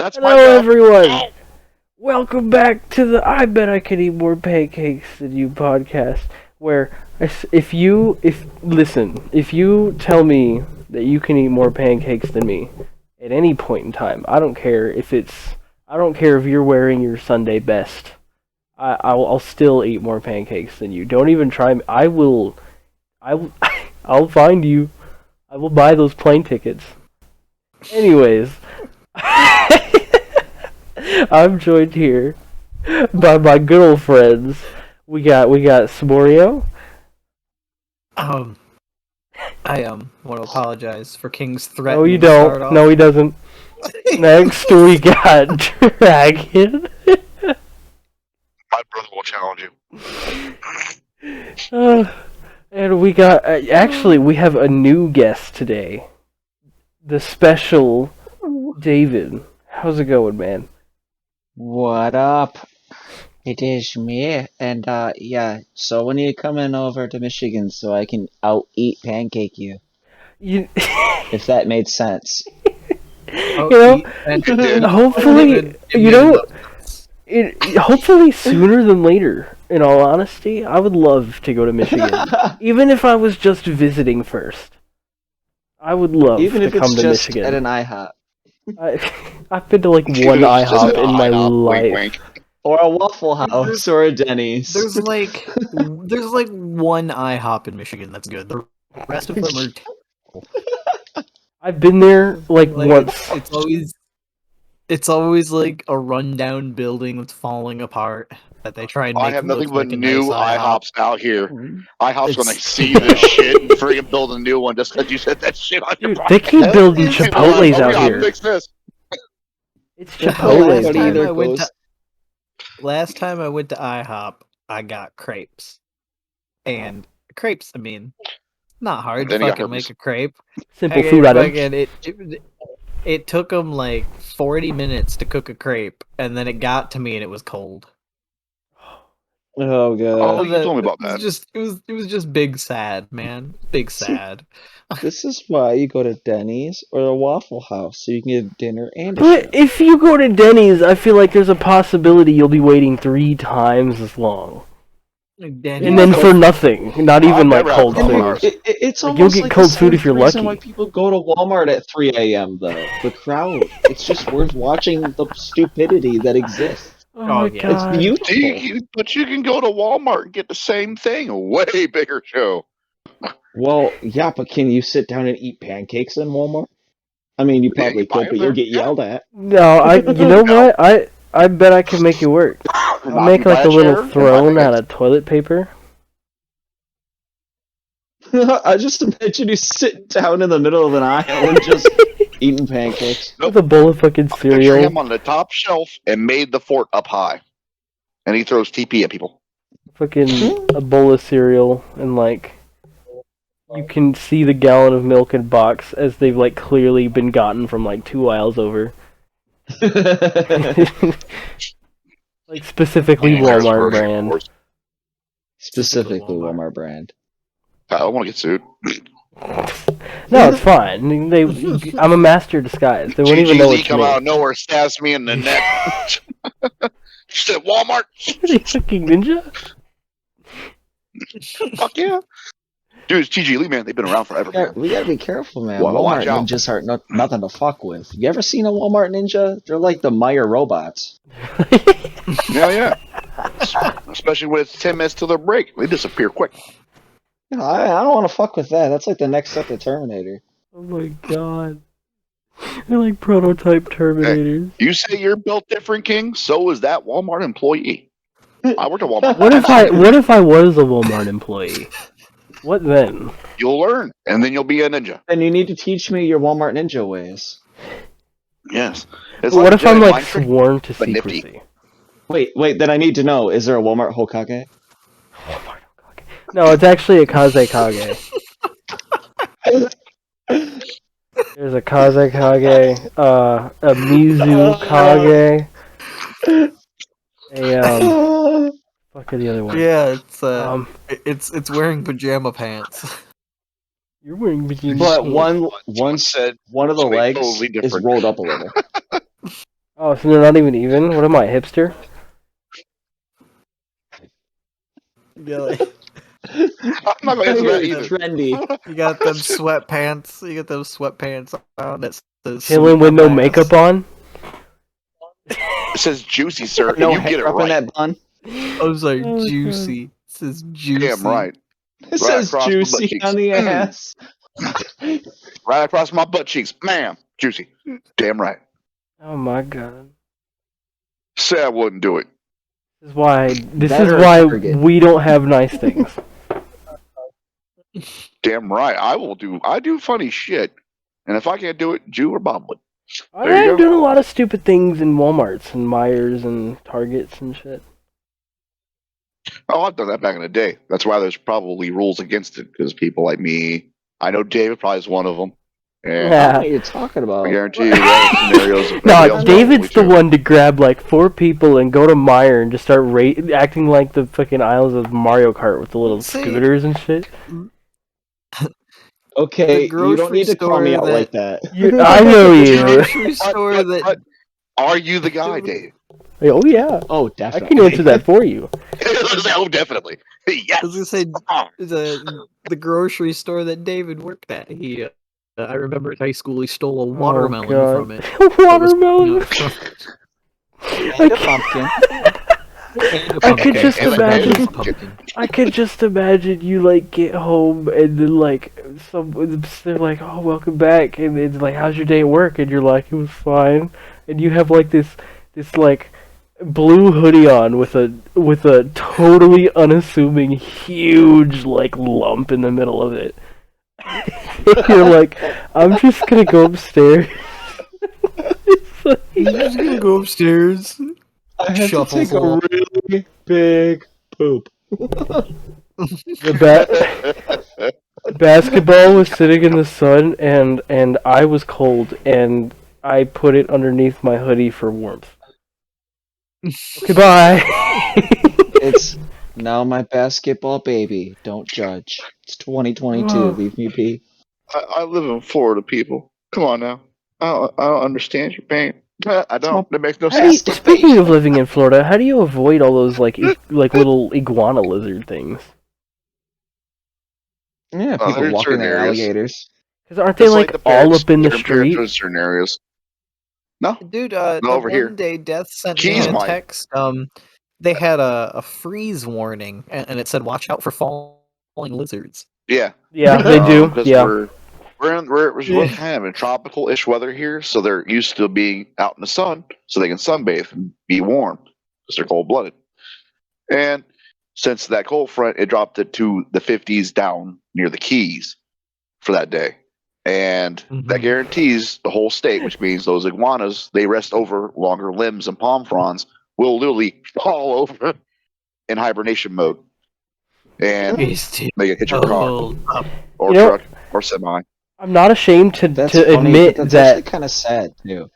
That's Hello, everyone. Welcome back to the I Bet I Can Eat More Pancakes Than You podcast, where if you tell me that you can eat more pancakes than me at any point in time, I don't care if you're wearing your Sunday best. I'll still eat more pancakes than you. Don't even try me. I'll find you. I will buy those plane tickets. Anyways, I'm joined here by my good old friends. We got Saborio. I want to apologize for King's threat. No, you don't. No, he doesn't. Next, we got Dragon. My brother will challenge you. And we got actually we have a new guest today. The special David. How's it going, man? What up? It is me, and yeah, so when are you coming over to Michigan so I can out-eat pancake you? If that made sense. Hopefully sooner than later, in all honesty. I would love to go to Michigan. Even if I was just visiting first. I would love to come to Michigan. Even if it's just at an IHOP. I've been to like one IHOP in my life. Wink, wink. Or a Waffle House or a Denny's. There's like one IHOP in Michigan that's good. The rest of them are terrible. I've been there like once. It's always like a rundown building that's falling apart that they try and make. I have nothing but like new nice IHOps out here. IHOP's gonna see this shit and freaking build a new one just because you said that shit on your podcast. They keep building Chipotle's out here. Fix this. It's Chipotle's. Last time I went to IHOP, I got crepes. And crepes, I mean, not hard to fucking make a crepe. Simple food item. It took them like 40 minutes to cook a crepe, and then it got to me and it was cold. Oh god! Oh, you told me about that. It was just big sad, man. Big sad. This is why you go to Denny's or the Waffle House so you can get dinner and. But if you go to Denny's, I feel like there's a possibility you'll be waiting 3 times as long. Denny's. And then for nothing, not even like cold food. It's almost you'll get like cold food if you're lucky. Why people go to Walmart at 3 a.m. though? The crowd. It's just worth watching the stupidity that exists. Oh my god. It's beautiful. But you can go to Walmart and get the same thing. A way bigger show. Well, yeah, but can you sit down and eat pancakes in Walmart? I mean, you probably could, but you'll get yelled at. No, you know what? I bet I can make it work. I'll make like a little throne out of toilet paper. I just imagine you sitting down in the middle of an aisle and just eating pancakes. With a bowl of fucking cereal. Picture him on the top shelf and made the fort up high. And he throws TP at people. Fucking a bowl of cereal and like you can see the gallon of milk in box as they've like clearly been gotten from like 2 aisles over. Like specifically Walmart brand. Specifically Walmart brand. I don't want to get sued. No, it's fine. I'm a master of disguise. They won't even know it's come me. out of nowhere, stabs me in the neck. She said, Walmart. Are you fucking ninja? Fuck yeah. Dude, it's TG Lee, man. They've been around forever. We gotta be careful, man. Well, Walmart ninjas are nothing to fuck with. You ever seen a Walmart ninja? They're like the Meyer robots. Yeah. Especially when it's 10 minutes till their break. They disappear quick. You know, I don't want to fuck with that. That's like the next step to Terminator. Oh my god. They're like prototype Terminators. Hey, you say you're built different, King? So is that Walmart employee. I worked at Walmart. What if I was a Walmart employee? What then? You'll learn, and then you'll be a ninja. And you need to teach me your Walmart ninja ways. Yes. What if I'm like sworn to secrecy? Nifty. Wait, then I need to know, is there a Walmart Hokage? Walmart Hokage. No, it's actually a Kaze Kage. There's a Kaze Kage, a Mizu Kage, fuck are the other one? Yeah, it's wearing pajama pants. You're wearing pajama But pants. one of the legs is rolled up a little. Oh, so they're not even even? What am I, hipster? Yeah, I'm not gonna answer that You're either. trendy. you got them sweatpants. You got those sweatpants on that says Chilling with no makeup on? It says juicy, sir, No and you get it hair up in right. that bun. I was like, Oh, juicy. It says juicy. Damn right. It says across my butt juicy cheeks. on the ass. Right across my butt cheeks. Ma'am. Juicy. Damn right. Oh my god. Say I wouldn't do it. This is That or why Target. we don't have nice things. Damn right. I do funny shit. And if I can't do it, Jew or Bob would. I There you am go. doing a lot of stupid things in Walmarts and Myers and Targets and shit. Oh, I've done that back in the day. That's why there's probably rules against it, because people like me, I know David probably is one of them. And I don't know Yeah. what you're talking I about. guarantee you there are scenarios. of No, everybody else David's the probably, too. one to grab like 4 people and go to Meyer and just start acting like the fucking aisles of Mario Kart with the little See- scooters and shit. Okay, The you don't need to call me grocery out store like that. I know The you. grocery store that. But are you the guy, Dave? Oh yeah, Oh, I definitely. can answer that for you. Oh, definitely. Yes. I was gonna say the grocery store that David worked at. He, I remember in high school, he stole a watermelon from it. Watermelon. And a pumpkin. I could just and a- imagine. and a pumpkin. I could just imagine you like get home and then like they're like, "Oh, welcome back," and it's like, "How's your day at work?" And you're like, "It was fine," and you have like this like blue hoodie on with a totally unassuming huge like lump in the middle of it. You're like, "I'm just gonna go upstairs." It's like- He's just gonna go upstairs. I had to Shuffle take a hole. really big poop. The basketball was sitting in the sun, and I was cold, and I put it underneath my hoodie for warmth. Okay, bye. It's now my basketball baby. Don't judge. It's 2022. Oh. Leave me be. I live in Florida, people. Come on now. I don't understand your pain. I don't. That makes no sense. Speaking of living in Florida, how do you avoid all those like little iguana lizard things? Yeah, people there's walking certain their areas. alligators. Because aren't they It's like the all parrots. up in the They're compared street? to certain areas. No, Dude, No, the over here. one day Death sent Keys me a might. text. They had a freeze warning, and it said, "Watch out for falling lizards." yeah, Yeah, they do. because Yeah. we're kind of in tropical-ish weather here, so they're used to being out in the sun, so they can sunbathe and be warm because they're cold-blooded. And since that cold front, it dropped it to the 50s down near the Keys for that day. And that Mhm. guarantees the whole state, which means those iguanas, they rest over longer limbs and palm fronds, will literally fall over in hibernation mode. And He's too they get hit your car old. or You know- truck or semi. I'm not ashamed to That's to funny, admit but that's actually that. kind of sad too.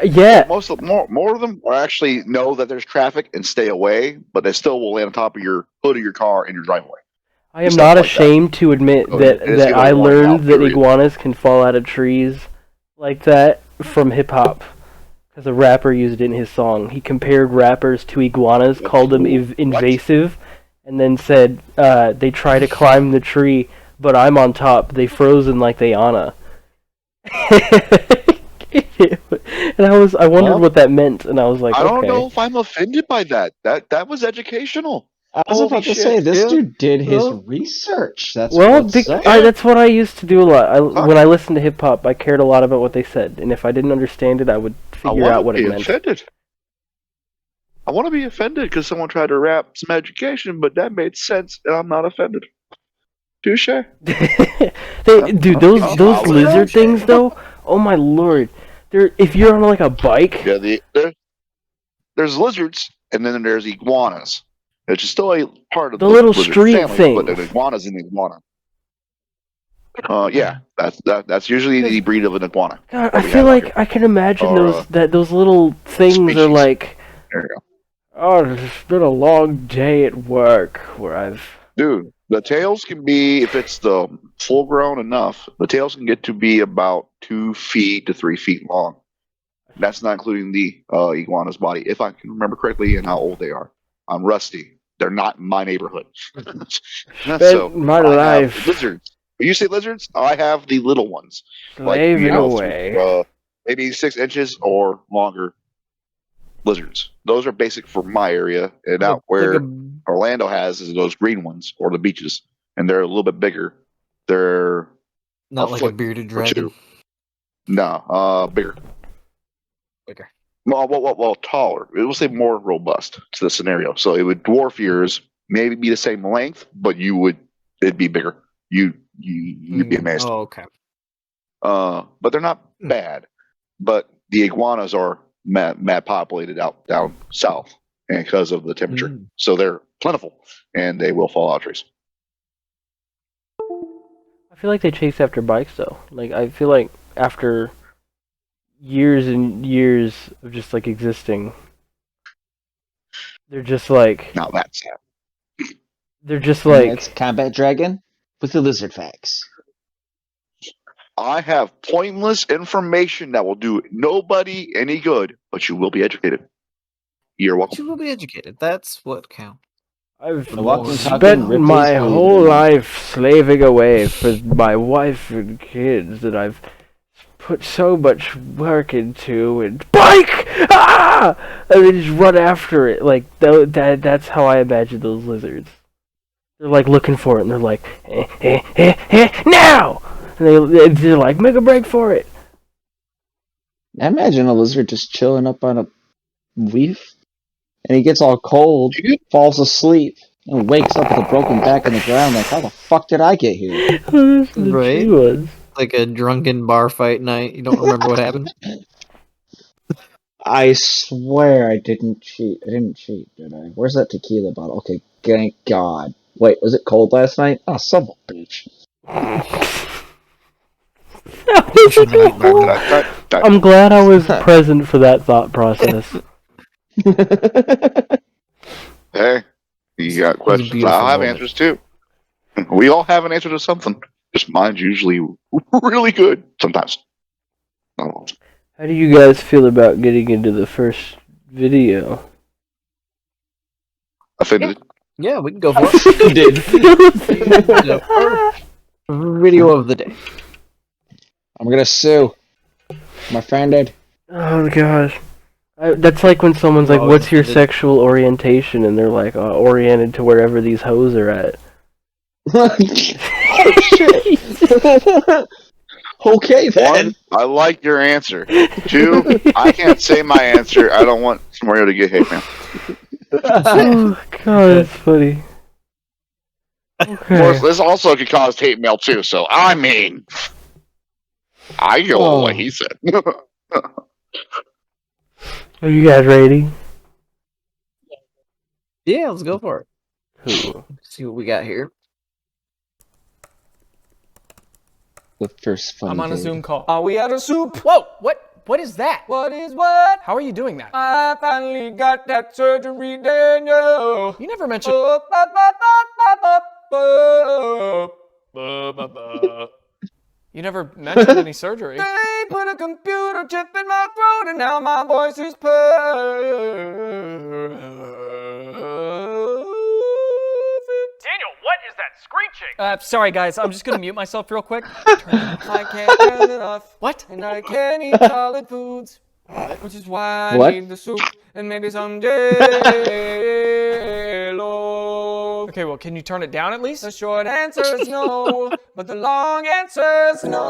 Yeah, More of them are actually know that there's traffic and stay away, but they still will land on top of your hood of your car in your driveway. I am stuff not like that. ashamed to admit Oh, that it is that either I one or learned out, that period. iguanas can fall out of trees like that from hip hop. Because a rapper used it in his song. He compared rappers to iguanas, called them invasive, and then said they try to climb the tree, but I'm on top. They frozen like they Anna. And I wondered Well, what that meant, and I was like, I don't okay. know if I'm offended by that. That was educational. I was Holy about to shit. say this Yeah. dude did his Well- research. That's Well, what's up. that's what I used to do a lot. When I listened to hip hop, I cared a lot about what they said, and if I didn't understand it, I would I figure want out to what be it meant. offended. I want to be offended because someone tried to rap some education, but that made sense, and I'm not offended. Touche. Dude, those lizard things though. Oh my lord! If you're on like a bike. Yeah, there's lizards, and then there's iguanas, which is still a part of The little lizard street family, but things. an iguana's an iguana. Yeah, that's usually the breed of an iguana. God, that I we feel have out like here. I can imagine Or, those little things are species. like, There you go. oh, it's been a long day at work where I've. Dude, the tails can be, if it's the full grown enough, the tails can get to be about 2 feet to 3 feet long. I that's not including the iguana's body, if I can remember correctly, and how old they are. I'm rusty. They're not in my neighborhood. So my I life have lizards. When you say lizards, I have the little ones, slaving away. maybe 6 inches or longer lizards. Those are basic for my area, and out where Orlando has is those green ones or the beaches, and they're a little bit bigger. They're not like a bearded dragon. No, bigger. Bigger. Well, taller. It will say more robust to the scenario. So it would dwarf yours, maybe be the same length, but it'd be bigger. You'd be amazed. Oh, okay. But they're not bad. But the iguanas are mad populated out down south, and because of the temperature, so they're plentiful, and they will fall out of trees. I feel like they chase after bikes though. Like I feel like after years and years of just like existing, they're just like. Now that's sad. They're just like. It's combat dragon with the lizard facts. I have pointless information that will do nobody any good, but you will be educated. You're welcome. You will be educated. That's what counts. I've walking, spent talking, my Ripley's whole food. life slaving away for my wife and kids that I've put so much work into, and bike! Ah! And they just run after it. Like, that's how I imagine those lizards. They're like looking for it, and they're like, now! And they're like, make a break for it. I imagine a lizard just chilling up on a leaf, and he gets all cold, falls asleep, and wakes up with a broken back in the ground. Like, how the fuck did I get here? Right? Like a drunken bar fight night. You don't remember what happened? I swear I didn't cheat. I didn't cheat, did I? Where's that tequila bottle? Okay, thank God. Wait, was it cold last night? Oh, son of a bitch. I'm glad I was present for that thought process. Hey, you got questions? I'll have answers too. We all have an answer to something. Just mine's usually really good sometimes. Oh. How do you guys feel about getting into the first video? Offended. Yeah, we can go for it. Video of the day. I'm gonna sue. My friend did. Oh gosh. That's like when someone's like, what's your sexual orientation? And they're like, oriented to wherever these hoes are at. Oh shit. Okay then. 1, I like your answer. 2, I can't say my answer. I don't want Mario to get hate mail. Oh god, that's funny. Okay. Of course, this also could cause hate mail too, so I mean, I go with what he said. Are you guys ready? Yeah, let's go for it. Cool. See what we got here. The first funny I'm on a video. Zoom call. Are we out of soup? Whoa, what is that? What is what? How are you doing that? I finally got that surgery done, yo. You never mentioned... You never mentioned any surgery. They put a computer chip in my throat and now my voice is perfect. Daniel, what is that screeching? Sorry guys, I'm just gonna mute myself real quick. I can't turn it off. What? And I can't eat solid foods. Which is why I What? need the soup and maybe some jello. Okay, well, can you turn it down at least? The short answer is no, but the long answer is no.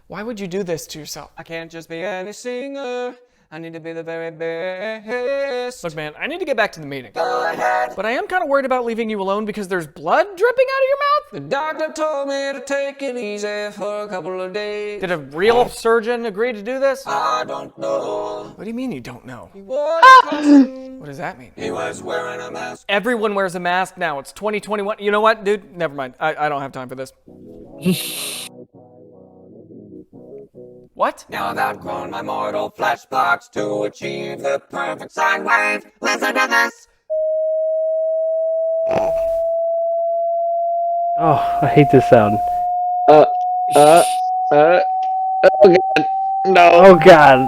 Why would you do this to yourself? I can't just be any singer. I need to be the very best. Look, man, I need to get back to the meeting. Go ahead. But I am kind of worried about leaving you alone because there's blood dripping out of your mouth. The doctor told me to take it easy for a couple of days. Did a real surgeon agree to do this? I don't know. What do you mean you don't know? He wore a costume. What does that mean? He was wearing a mask. Everyone wears a mask now. It's 2021. You know what, dude? Never mind. I don't have time for this. What? Now that I've grown my mortal flesh blocks to achieve the perfect sine wave. Listen to this. Oh, I hate this sound. Oh god, no. Oh god.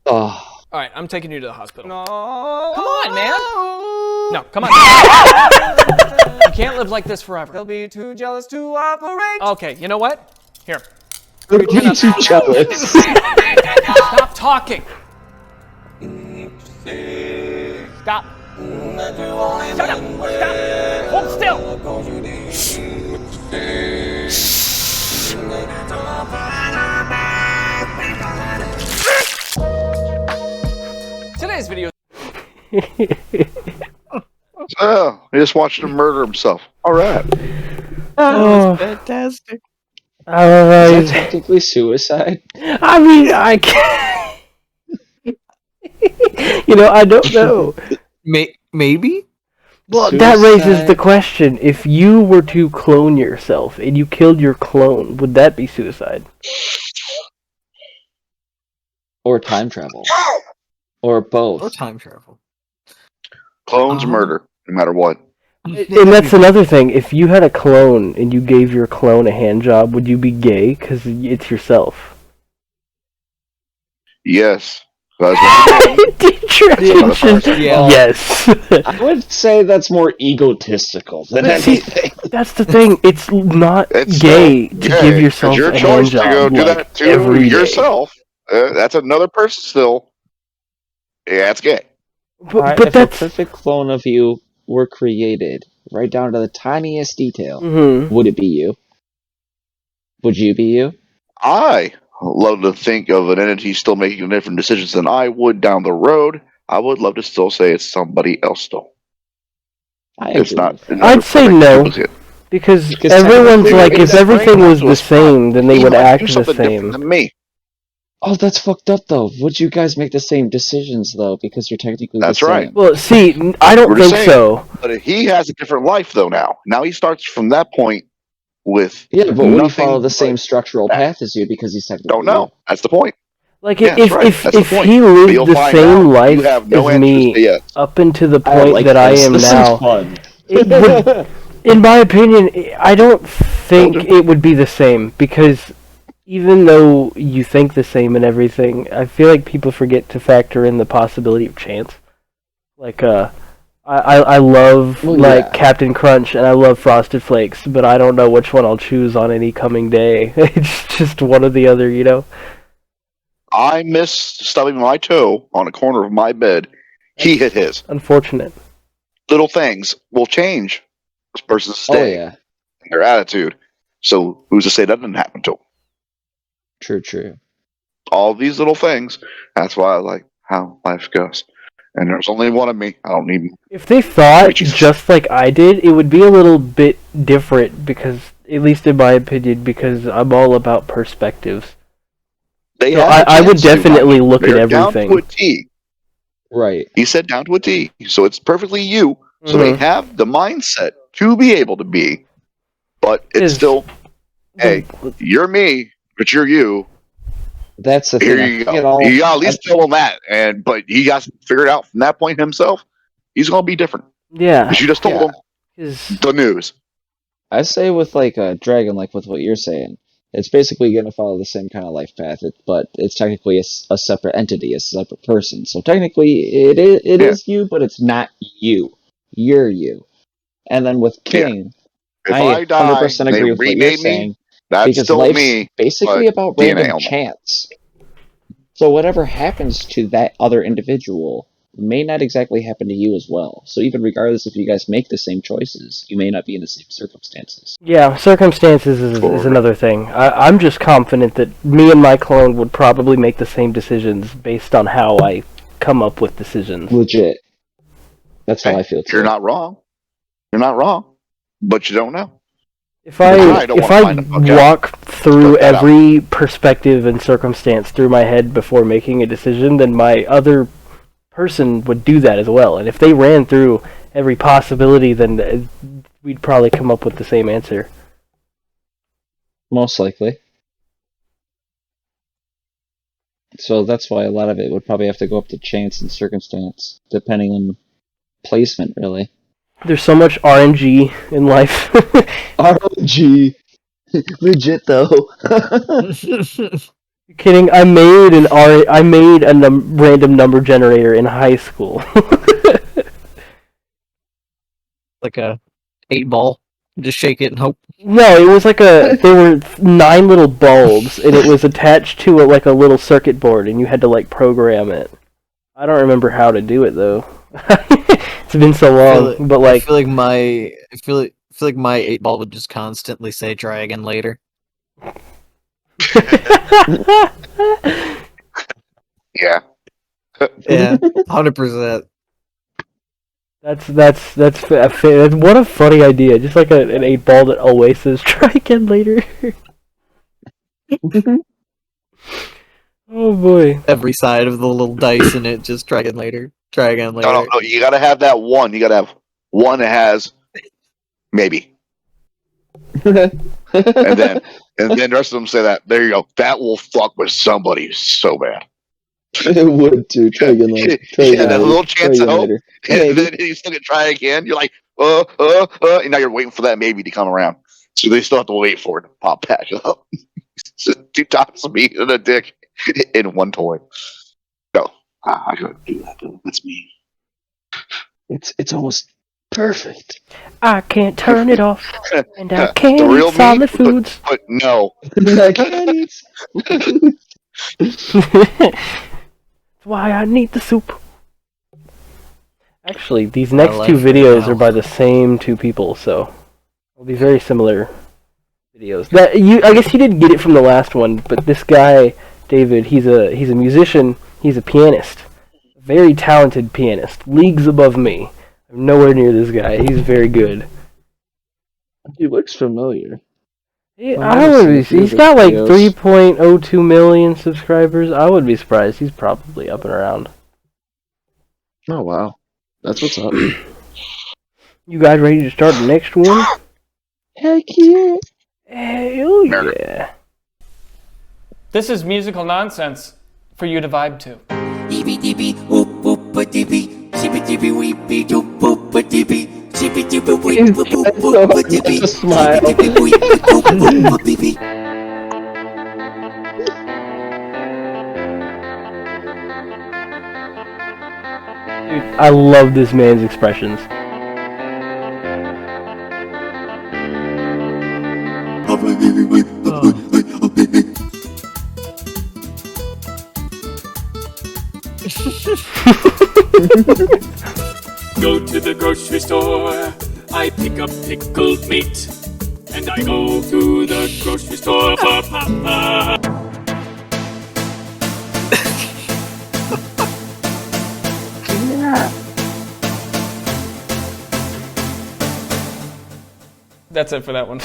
Oh. Alright, I'm taking you to the hospital. No. Come on, man! No, come on. You can't live like this forever. They'll be too jealous to operate. Okay, you know what? Here. You're too jealous. Stop talking! Stop. Shut up! Stop! Hold still! Today's video. Oh, he just watched him murder himself. All right. Oh, Fantastic. I don't know. Is that technically suicide? I mean, I can't. I don't know. Maybe? Well, that raises Suicide. the question: if you were to clone yourself and you killed your clone, would that be suicide? Or time travel? Or both? Or time travel. Clones murder, no matter what. And that's another thing. If you had a clone and you gave your clone a hand job, would you be gay? Because it's yourself. Yes. Detractation. Yeah. Yes. I would say that's more egotistical than But see, anything. that's the thing. It's not It's gay to gay. give yourself It's your a hand choice to job go do like that to every day. yourself. That's another person still. Yeah, it's gay. But if that's. a perfect clone of you were created, right down to the tiniest detail, Mhm. would it be you? Would you be you? I love to think of an entity still making different decisions than I would down the road. I would love to still say it's somebody else still. I It's agree not. with that. another I'd say perfect no. duplicate. Because Because everyone's technically, like, maybe if that everything brain was to the a spot. same, then they He would might act do the something different same. than me. Oh, that's fucked up, though. Would you guys make the same decisions, though? Because you're technically That's the right. same. Well, see, I don't We're just think saying. so. But he has a different life though now. Now he starts from that point with Yeah, but would he nothing follow the same but structural that. path as you because he's technically Don't know. That's the point. Like, Yeah, if that's right. if That's the if point. he But lived you'll the find same out you life have no as answers me to yes. up into the I point like that this. I am This now, is fun. it would, in my opinion, I don't think it would be the same because even though you think the same and everything, I feel like people forget to factor in the possibility of chance. Like, I love Well, like yeah. Captain Crunch and I love Frosted Flakes, but I don't know which one I'll choose on any coming day. It's just one or the other, you know. I missed stubbing my toe on a corner of my bed. He hit his. Unfortunate. Little things will change this person's Oh, day yeah. and their attitude. So who's to say that didn't happen to him? True. All these little things. That's why I like how life goes. And there's only one of me. I don't need. If they thought Which is- just like I did, it would be a little bit different because, at least in my opinion, because I'm all about perspectives. They So have a I would chance to, definitely look at they're down everything. to a T. Right. He said down to a T. So it's perfectly you. So they Mhm. have the mindset to be able to be, but it's Is- still, hey, you're me, but you're you. That's the Here thing. you I think it go. all- You got to at least tell him that, but he got to figure it out from that point himself. He's gonna be different Yeah. because you just told Yeah. him 'Cause- the news. I say with like a dragon, like with what you're saying, it's basically going to follow the same kind of life path, but it's technically a separate entity, a separate person. So technically, it is you, but it's not you. You're you. And then with King, If I I die, 100% they agree with what you're remade me. saying That's because still life's me. basically but about DNA random on them. chance. So whatever happens to that other individual may not exactly happen to you as well. So even regardless if you guys make the same choices, you may not be in the same circumstances. Yeah, circumstances is Totally. another thing. I'm just confident that me and my clone would probably make the same decisions based on how I come up with decisions. Legit. That's how Hey, I feel too. You're not wrong. You're not wrong, but you don't know. If I I don't if wanna I find the fuck out. walk through Put that out. every perspective and circumstance through my head before making a decision, then my other person would do that as well. And if they ran through every possibility, then we'd probably come up with the same answer. Most likely. So that's why a lot of it would probably have to go up to chance and circumstance, depending on placement, really. There's so much RNG in life. RNG. Legit though. You're kidding? I made a random number generator in high school. Like a 8-ball. Just shake it and hope. No, it was like there were 9 little bulbs, and it was attached to like a little circuit board, and you had to like program it. I don't remember how to do it though. It's been so long, but like I feel like my 8-ball would just constantly say "try again later." Yeah. Yeah, 100%. That's what a funny idea. Just like an 8-ball that always says "try again later." Oh boy! Every side of the little dice in it, just try again later. Try again later. No. You gotta have that one. You gotta have one that has maybe, and then the rest of them say that. There you go. That will fuck with somebody so bad. It would too. Try again later. Try again that later. little chance of hope. Later. And then you still can try again. You're like, and now you're waiting for that maybe to come around. So they still have to wait for it to pop back up. 2 times me and a dick in one toy. No, I couldn't do that. Though. That's me. It's almost perfect. I can't turn it off, and I can't The real eat solid me, foods. but no. I can't eat. That's why I need the soup. Actually, these next 2 videos are by the same 2 people, so it'll be very similar videos. I guess you didn't get it from the last one, but this guy, David, he's a musician. He's a pianist, a very talented pianist, leagues above me. I'm nowhere near this guy. He's very good. He looks familiar. He's got like 3.02 million subscribers. I would be surprised. He's probably up and around. Oh wow, that's what's up. You guys ready to start the next one? Heck yeah! Hell yeah! This is musical nonsense for you to vibe to. It's a smile. Dude, I love this man's expressions. Go to the grocery store, I pick up pickled meat, and I go to the grocery store. That's it for that one.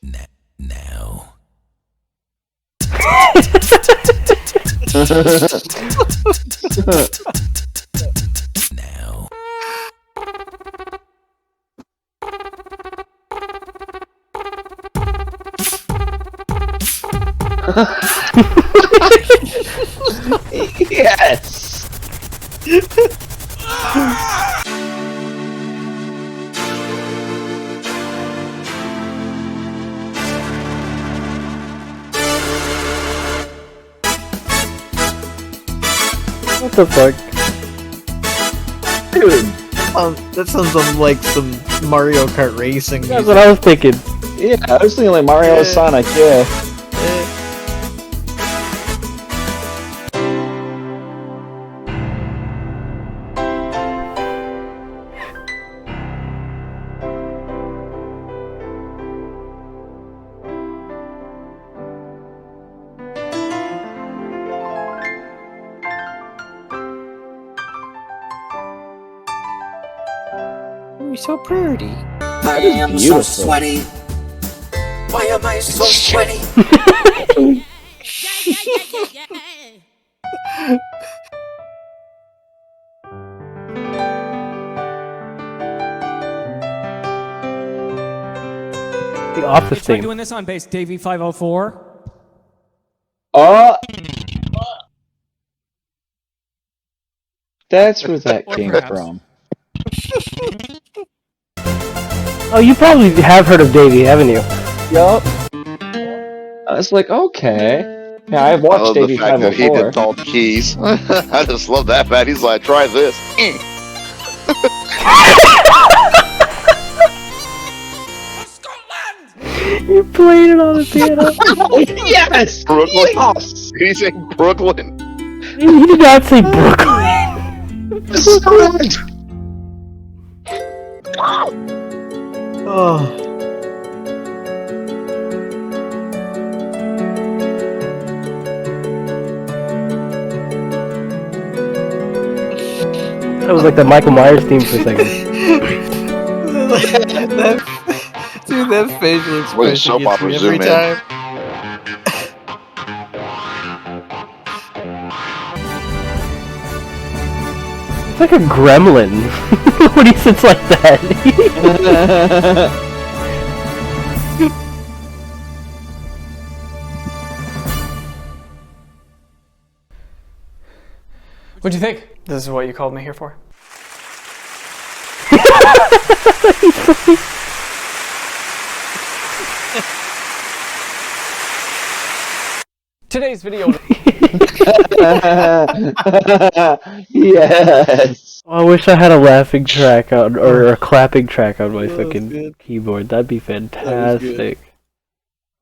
Now. Now. Yes. What the fuck? Dude. That sounds like some Mario Kart racing. That's what I was thinking. Yeah, I was thinking like Mario and Sonic. Yeah. You're so pretty. I am so beautiful. sweaty. Why am I so sweaty? The Office Try theme. doing this on bass, Davey 504. Oh! That's where that Or came perhaps. from. Oh, you probably have heard of Davey, haven't you? Yup. I was like, okay. Yeah, I've I watched love the Davey fact that he 504. did all the keys. I just love that fact. He's like, try this. You played it on the piano. Yes! Brooklyn. Yes! Did he say Brooklyn? You did not say Brooklyn. Oh. That was like the Michael Myers theme for a second. Dude, that facial What a expression soap gets opera me every zoom in. time. It's like a gremlin when he sits like that. What'd you think? This is what you called me here for? Today's video. Yes! I wish I had a laughing track on, or a clapping track on my That was fucking good. keyboard. That'd be was good. fantastic.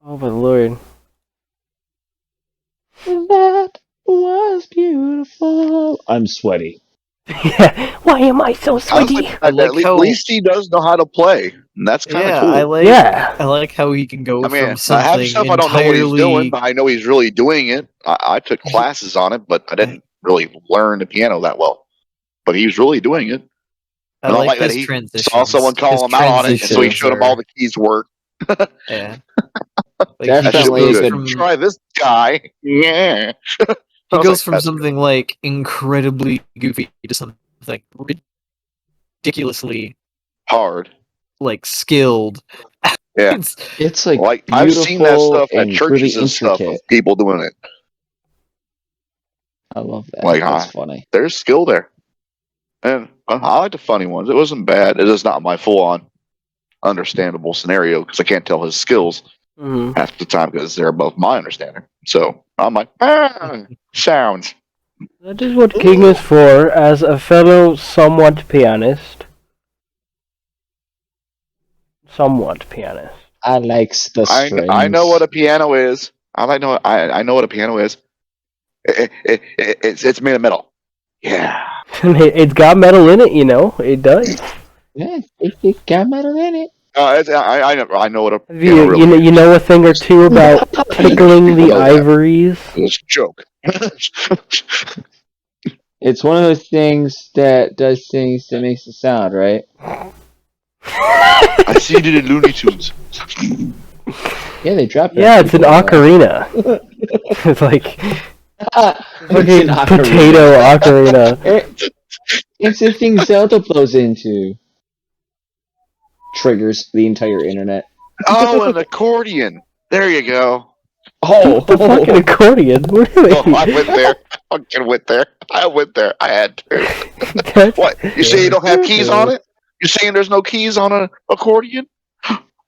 Oh my lord. That was beautiful. I'm sweaty. Yeah. Why am I so sweaty? I like At how- least he does know how to play. And that's kind of Yeah, cool. I like. Yeah. I like how he can go I mean, from I something have stuff I don't know what he's doing, entirely. but I know he's really doing it. I took classes on it, but I didn't really learn the piano that well. But he was really doing it. I And I like like that his he transitions. saw someone call His him out on it, and so he showed him all the keys work. transitions are- Yeah. Like, That he should just be goes good. from, Try this guy. Yeah. he I was goes like, from that's something like incredibly goofy to something ridiculously hard. like skilled. Yeah. It's- It's like, Like I've seen that beautiful stuff at and churches really and stuff intricate. of people doing it. I love that. Like, That's funny. There's skill there, and I like the funny ones. It wasn't bad. It is not my full-on understandable scenario because I can't tell his skills Mhm. half the time because they're above my understanding. So I'm like, sounds. That is what King is for, as a fellow somewhat pianist. Somewhat pianist. I likes the strings. I know what a piano is. I know what a piano is. It's made of metal. Yeah. It's got metal in it, you know. It does. Yeah, it got metal in it. I know what a piano You, really is. you know a thing or two about tickling the I know that. ivories? It's a joke. It's one of those things that does things that makes a sound, right? I seen it in Looney Tunes. Yeah, they drop it. Yeah, it's an ocarina. It's like fucking potato ocarina. It's the thing Zelda blows into. Triggers the entire internet. Oh, an accordion. There you go. Oh, The fucking accordion. What do Oh, I went there. I fucking went there. I went there. I had to. That's- What? You say you don't have keys on it? You saying there's no keys on an accordion?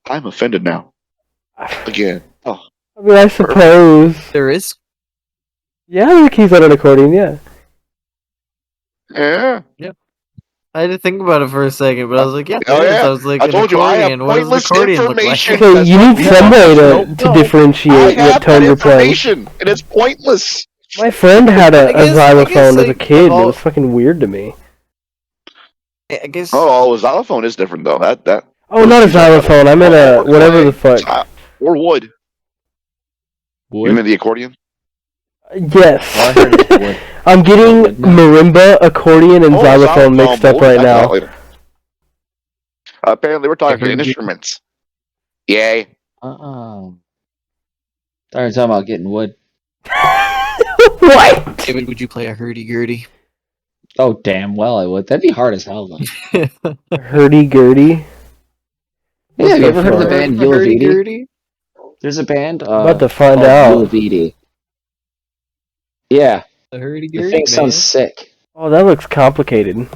I'm offended now. Again. Oh, I mean, I suppose. there is. Yeah, there are keys on an accordion, yeah. yeah. I had to think about it for a second, but I was like, yeah, Oh, there is. yeah. I was like, I an told you, I have accordion. What does an pointless accordion look like? information. Okay, you need some way to No, differentiate I what have tone that you're playing. information, and it's pointless. My friend had I a guess, xylophone as a like, kid, and it all- was fucking weird to me. I guess. Oh, a xylophone is different though. That Oh, not a xylophone, I meant a whatever the fuck. or wood. Wood? You mean the accordion? Yes. Oh, I heard it's wood. I'm getting marimba, accordion, and Oh, xylophone mixed up we'll right check that out now. later. Apparently, we're talking hurdy-gurdy. instruments. Yay. Thought you were talking about getting wood. What? David, would you play a hurdy-gurdy? Oh, damn well I would. That'd be hard as hell, though. Hurdy-gurdy? Yeah, have you ever heard of the fuck? band Heard of a Yulavidi? hurdy-gurdy? There's a band About to find called out. Yulavidi. Yeah, The the hurdy-gurdy, thing man. sounds sick. Oh, that looks complicated.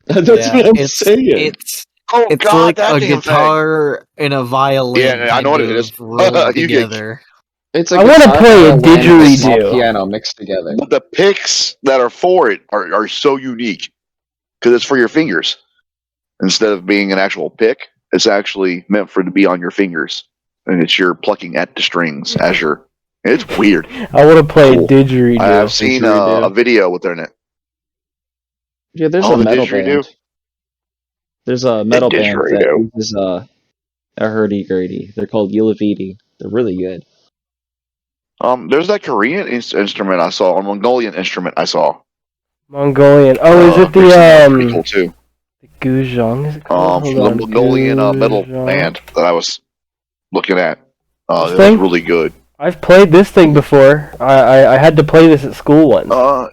That's Yeah, what I'm it's saying. it's Oh, it's God, like that a damn guitar and a violin. Yeah, I know what it is. Rolled You get- together. It's a I wanna guitar, play a violin, and didgeridoo. small piano mixed together. But the picks that are for it are so unique because it's for your fingers instead of being an actual pick. It's actually meant for it to be on your fingers, and it's your plucking at the strings as your. It's weird. I want to play Cool. didgeridoo. I've seen Didgeridoo. a video with it. Yeah, there's Oh, a the metal didgeridoo? band. There's a metal band that didgeridoo. uses a hurdy-gurdy. They're called Yulavidi. They're really good. There's that Korean instrument I saw, a Mongolian instrument I saw. Mongolian. Oh, is it Pretty cool the too. Guzhong? Is it called? From Hold the on. Mongolian metal Guzhong. band that I was looking at. This It was thing? really good. I've played this thing before. I had to play this at school once.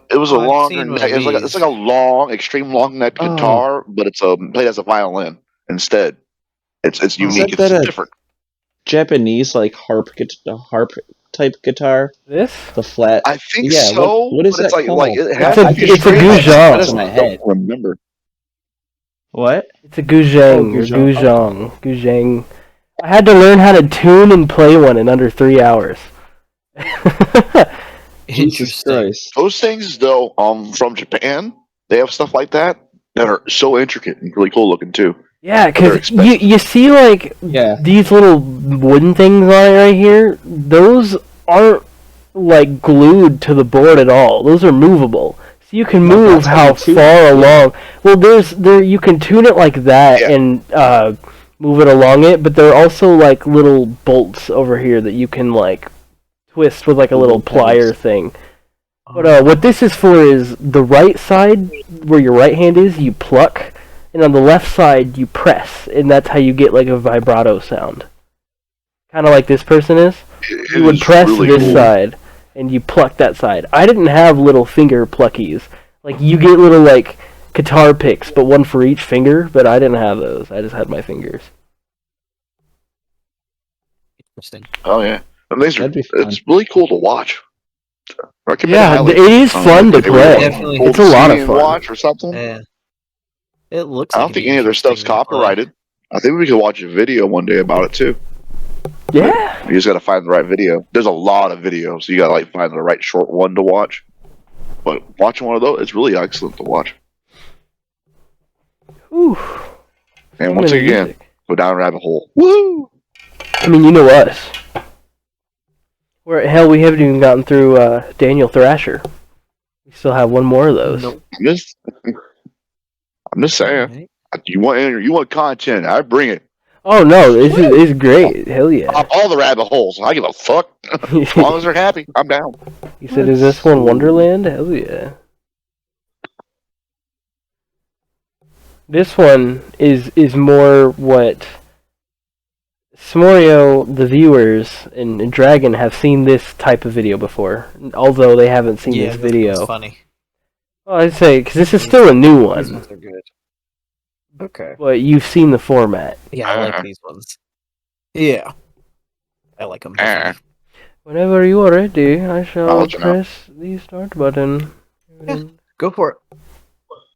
It was a Oh, I've longer seen one neck. of It's like a long, extreme long neck Oh. guitar, but it's played as a violin instead. It's unique. that It's a- different. Japanese like harp type guitar. This? The flat. I think Yeah, so. what is but it's that like called? it It's has a- to be it's a straight. guzhong. I just In my don't head. remember. What? It's a Guzhang or Guzhong. Guzhang. I had to learn how to tune and play one in under 3 hours. Jesus Interesting. Christ. Those things, though, from Japan, they have stuff like that are so intricate and really cool looking too. Yeah, They're because expensive. you see like Yeah. these little wooden things on it right here. Those aren't like glued to the board at all. Those are movable, so you can No, move that's how how you tune far it, yeah. along. Well, there you can tune it like that Yeah. and move it along it. But there are also like little bolts over here that you can like twist with like a little Little plier pegs. thing. But what this is for is the right side where your right hand is, you pluck, and on the left side you press, and that's how you get like a vibrato sound. Kind of like this person is. It You would is press really this cool. side, and you pluck that side. I didn't have little finger pluckies. Like you get little like guitar picks, but one for each finger. But I didn't have those. I just had my fingers. Interesting. Oh yeah, and these are, That'd be fun. it's really cool to watch. Recommend Yeah, highly. it is fun to If they were play. Definitely. cool It's to a lot see of and fun. watch or something. Yeah. It looks. I like don't it'd think be any of their stuff's interesting to play. copyrighted. I think we could watch a video one day about it too. Yeah. You just got to find the right video. There's a lot of videos, so you got to like find the right short one to watch. But watching one of those, it's really excellent to watch. Ooh. And So once many again, music. go down a rabbit hole. Woo! I mean, you know us. Hell, we haven't even gotten through Daniel Thrasher. We still have one more of those. Nope. I'm just saying. You want content? I bring it. Oh no, this is great. Hell yeah. Off all the rabbit holes. I give a fuck. As long as they're happy, I'm down. You said, is this one Wonderland? Hell yeah. This one is more what Smorio, the viewers, and Dragon have seen this type of video before, although they haven't seen Yeah, this one's video. funny. Well, I'd say, because this is still a new These one, ones are good. Okay. but you've seen the format. Yeah, I like these ones. Yeah. I like them. Whenever you are ready, I I'll shall let you know. press the start button. Yeah. Go for it.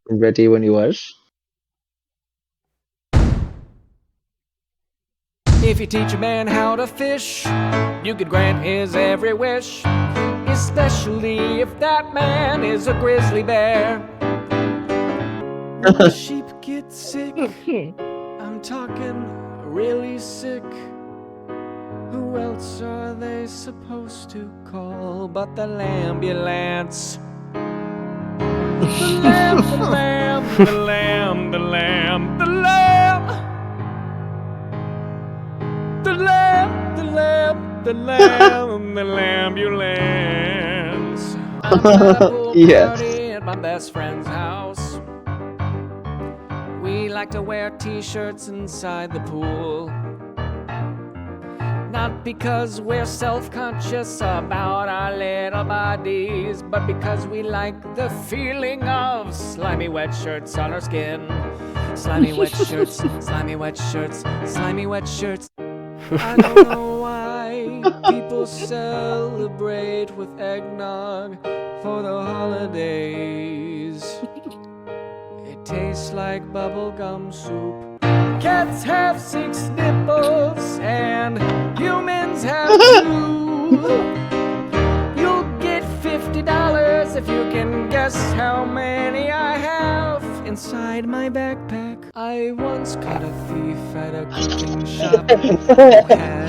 Ready when you was? If you teach a man how to fish, you could grant his every wish, especially if that man is a grizzly bear. When the sheep get sick, I'm talking really sick. Who else are they supposed to call but the ambulance? The lamb, the lamb, the lamb, the lamb, the lamb. The lamb, the lamb, the lamb, the ambulance. I'm at a pool Yes. party at my best friend's house. We like to wear t-shirts inside the pool. Not because we're self-conscious about our little bodies, but because we like the feeling of slimy wet shirts on our skin. Slimy wet shirts, slimy wet shirts, slimy wet shirts. I don't know why people celebrate with eggnog for the holidays. It tastes like bubblegum soup. Cats have 6 nipples and humans have 2. You'll get $50 if you can guess how many I have inside my backpack. I once caught a thief at a cooking shop.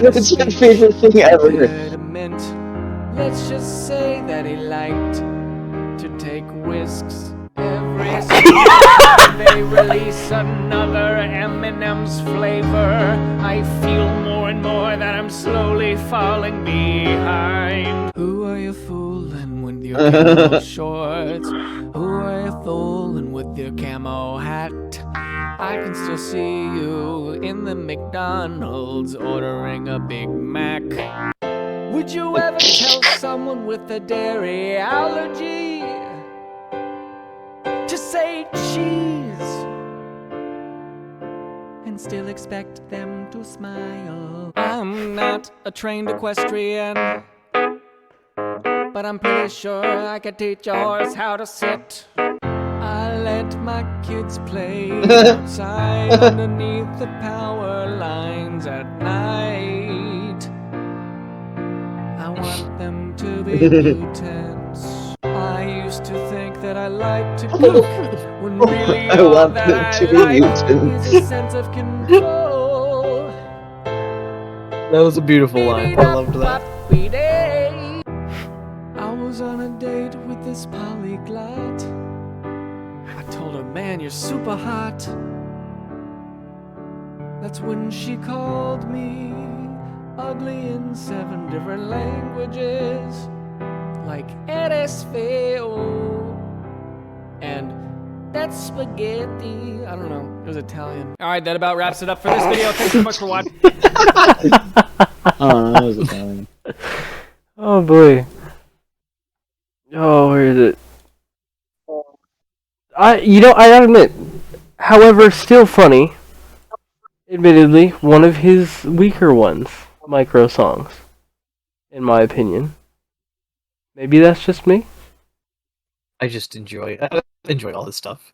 That's my favorite thing ever. Impediment. Let's just say that he liked to take risks. Every single time they release another M&M's flavor, I feel more and more that I'm slowly falling behind. Who are you fooling with your camo shorts? Who are you fooling with your camo hat? I can still see you in the McDonald's ordering a Big Mac. Would you ever tell someone with a dairy allergy to say cheese and still expect them to smile? I'm not a trained equestrian, but I'm pretty sure I could teach a horse how to sit. I let my kids play outside underneath the power lines at night. I want them to be mutants. I used to think that I liked to cook, when really I all want that them I to be like mutants. is a sense of control. That was a beautiful line. I loved that. I was on a date with this polyglot. I told her, man, you're super hot. That's when she called me ugly in 7 different languages, like eres feo and that's spaghetti. I don't know, it was Italian. Alright, that about wraps it up for this video. Thanks so much for watching. Oh, that was Italian. Oh boy. Oh, where is it? I gotta admit, however, still funny. Admittedly, one of his weaker ones, micro songs, in my opinion. Maybe that's just me. I just enjoy all this stuff.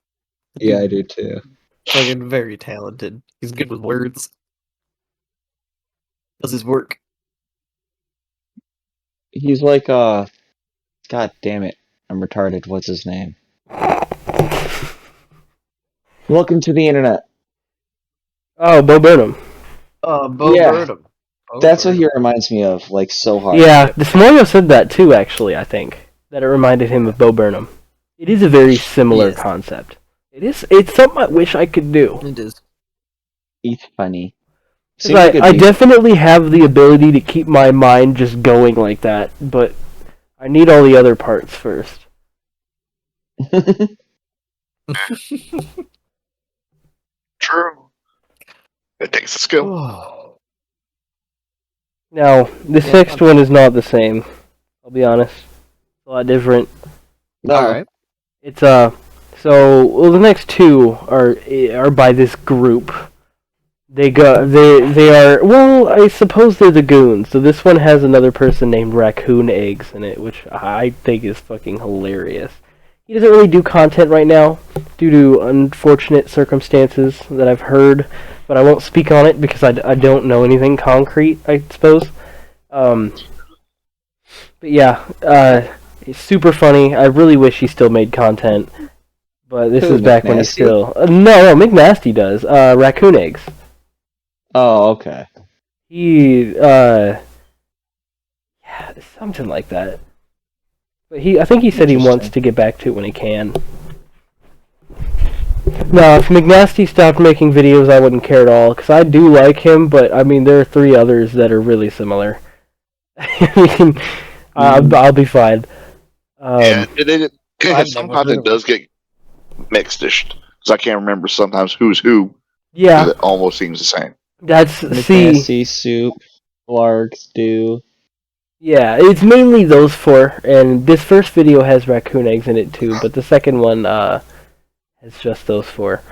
Yeah, I do too. Fucking very talented. He's good with words. Does his work. He's like, God damn it. I'm retarded. What's his name? Welcome to the internet. Oh, Bo Burnham. Bo Yeah. Burnham. That's what he reminds me of, like, so hard. Yeah, Desmorio said that too, actually, I think. That it reminded him of Bo Burnham. It is a very similar Yes. concept. It's something I wish I could do. It is. He's funny. 'Cause Seems like I it'd be- definitely have the ability to keep my mind just going like that, but I need all the other parts first. True. It takes a skill. Oh. Now, this Yeah, next one is not the same. I'll be honest. It's a lot different. Alright. It's the next two are by this group. They are, well, I suppose they're the goons. So this one has another person named Raccoon Eggs in it, which I think is fucking hilarious. He doesn't really do content right now due to unfortunate circumstances that I've heard, but I won't speak on it because I don't know anything concrete, I suppose. But yeah, he's super funny. I really wish he still made content, but this Who, is back when he's Mcnasty? still... no, Mcnasty does. Raccoon Eggs. Oh, okay. Yeah, something like that. But I think he said he wants Interesting. to get back to it when he can. No, if Mcnasty stopped making videos, I wouldn't care at all, because I do like him, but, I mean, there are 3 others that are really similar. I mean, I'll be fine. Yeah, I've some never content heard of does get mixed-ish. because I can't remember sometimes who's who. Yeah, It almost seems the same. that's see. Mcnasty, Soup, Lark, Stew. Yeah, it's mainly those four, and this first video has raccoon eggs in it too, but the second one has just those four.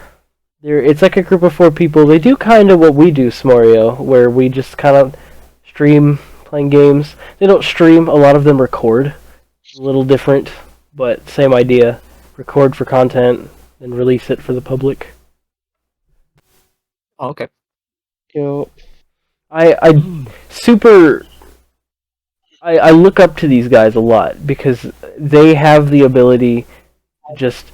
It's like a group of 4 people. They do kind of what we do, Smario, where we just kind of stream playing games. They don't stream, a lot of them record. A little different, but same idea. Record for content, then release it for the public. Oh, okay. You know, I look up to these guys a lot because they have the ability to just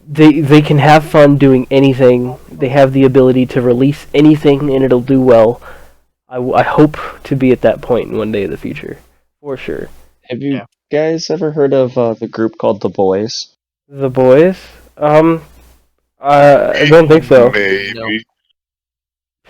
they can have fun doing anything. They have the ability to release anything and it'll do well. I hope to be at that point in one day in the future, for sure. Have you guys ever heard of the group called The Boys? The Boys? I don't think so. Maybe. No.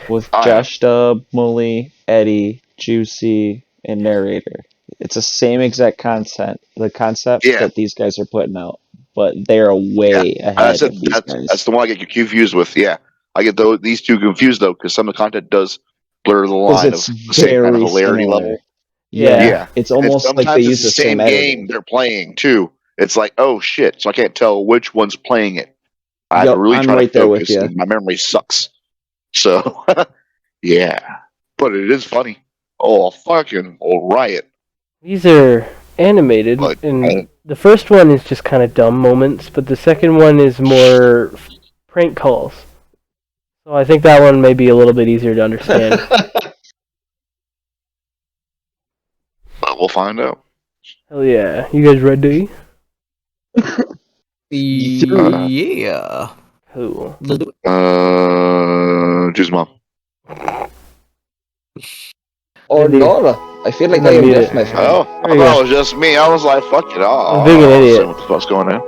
With Josh Dub, Mully, Eddie, Juicy, and Narrator. It's the same exact concept that these guys are putting out, but they're way ahead of these guys. That's the one I get confused with. Yeah, I get these two confused though because some of the content does blur the line of the same kind of hilarity level. Yeah, it's almost like they use the same game they're playing too. It's like, oh shit, so I can't tell which one's playing it. I have to really try to focus. And my memory sucks. So, yeah, but it is funny. Oh, fucking riot. These are animated, and the first one is just kind of dumb moments, but the second one is more prank calls. So I think that one may be a little bit easier to understand. But we'll find out. Hell yeah. You guys ready? Yeah. Cool. Juice Mom. Or Nora. I feel like I am deaf, my friend. Oh, I thought it was just me. I was like, fuck it all. I'm being an idiot. What the fuck's going on?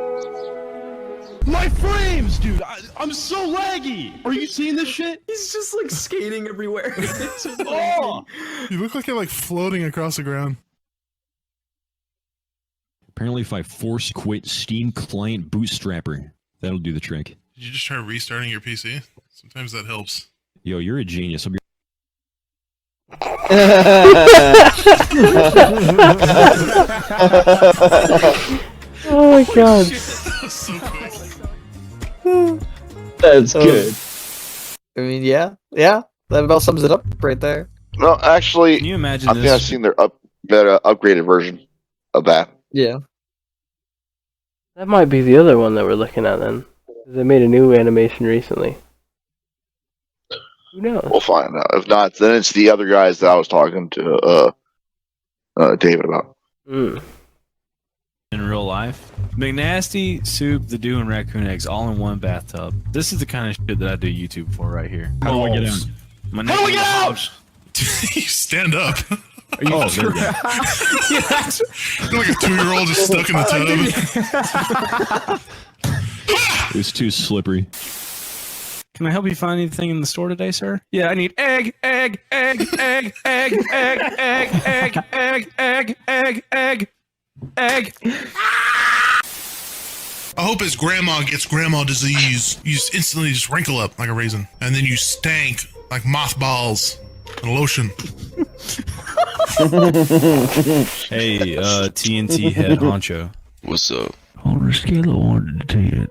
My frames, dude! I'm so laggy! Are you seeing this shit? He's just like skating everywhere. It's just Oh! You look like you're like floating across the ground. Apparently if I force quit Steam Client Bootstrapper, that'll do the trick. Did you just try restarting your PC? Sometimes that helps. Yo, you're a genius. I'll be Oh my god. That's so quick. That's good. I mean, yeah. That about sums it up right there. No, actually, Can you imagine I this? think I've seen their upgraded version of that. Yeah. That might be the other one that we're looking at then. They made a new animation recently. Who knows? We'll find out. If not, then it's the other guys that I was talking to David about. Mm. In real life, Mcnasty, Soup, the Dew, and Raccoon Eggs all in one bathtub. This is the kind of shit that I do YouTube for right here. How do I get out? How do we get out? You stand up. Are you You're like a 2-year-old just stuck in the tub. It was too slippery. Can I help you find anything in the store today, sir? Yeah, I need egg. I hope his grandma gets grandma disease. You just instantly just wrinkle up like a raisin. And then you stank like mothballs and lotion. Hey, TNT head honcho. What's up? On a scale of 1 to 10.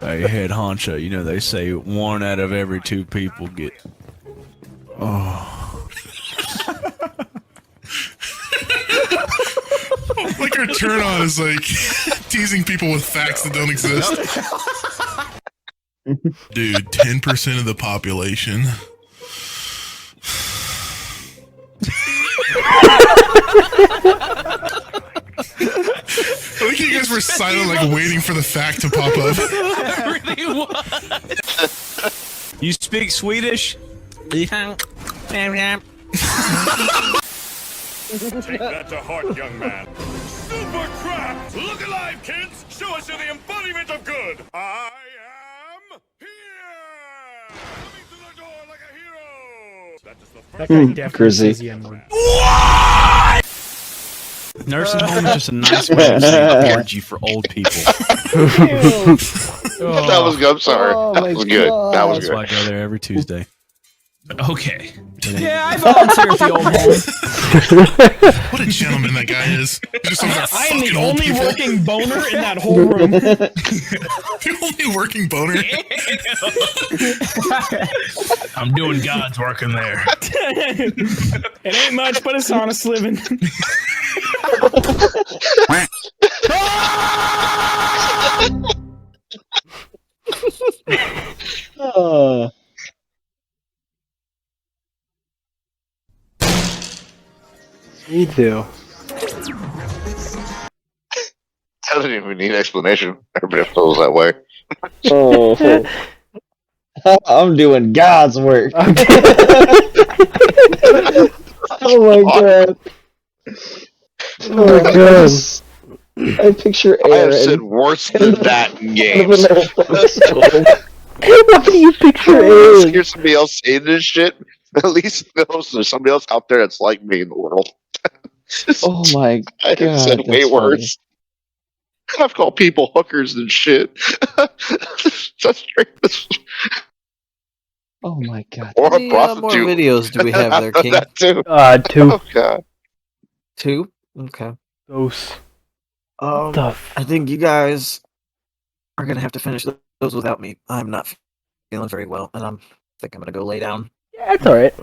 Hey, head honcho, you know they say 1 out of every 2 people get. Oh. Like her turn on is like teasing people with facts that don't exist. Dude, 10% of the population. I think you guys were silent, like waiting for the fact to pop up. I really was. You speak Swedish? Take that to heart, young man. Super crap! Look alive, kids! Show us you're the embodiment of good! I am here! Coming to the door like a hero! That guy definitely Grizzy. says the N-word. Nursing home is just a nice way of saying orgy for old people. That was good. I'm sorry. Oh that my was good. That was That's good. why I go there every Tuesday. Okay. Yeah, I volunteer at the old home. What a gentleman that guy is. He's just over there I am the fucking old only people. working boner in that whole room. The only working boner. I'm doing God's work in there. It ain't much, but it's honest living. Me too. Doesn't even need explanation. Everybody feels that way. Oh, I'm doing God's work. Oh my god. Oh my god. I picture I have Aaron. said worse than that in games. Why do you picture I Aaron? hear somebody else saying this shit. At least knows there's somebody else out there that's like me in the world. Oh my I have god, said way that's worse. I've called people hookers and shit. That's straight. Oh my god. Or How a many more prostitute. videos do we have there, King? That too. 2. Oh god. 2? Okay. Those. The I think you guys are gonna have to finish those without me. I'm not feeling very well, and I think I'm gonna go lay down. Yeah, it's alright.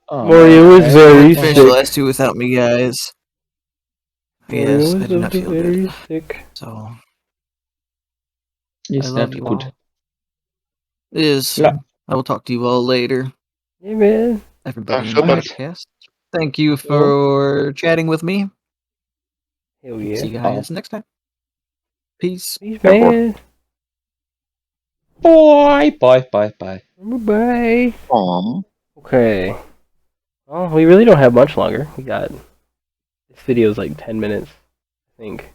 Oh, Mario is very Finish the sick. last 2 without me, guys. Mario Yes, I is do not feel very good. sick. So Yes, I love that's you good. all. Is Yeah. I will talk to you all later. Hey man. Everybody in feel the better. podcast. Thank you for chatting with me. Hell See yeah. you guys next time. Peace. Peace, man. Bye, bye, bye, bye. Bye. Aww. Okay. Well, we really don't have much longer. We got this video's like 10 minutes, I think.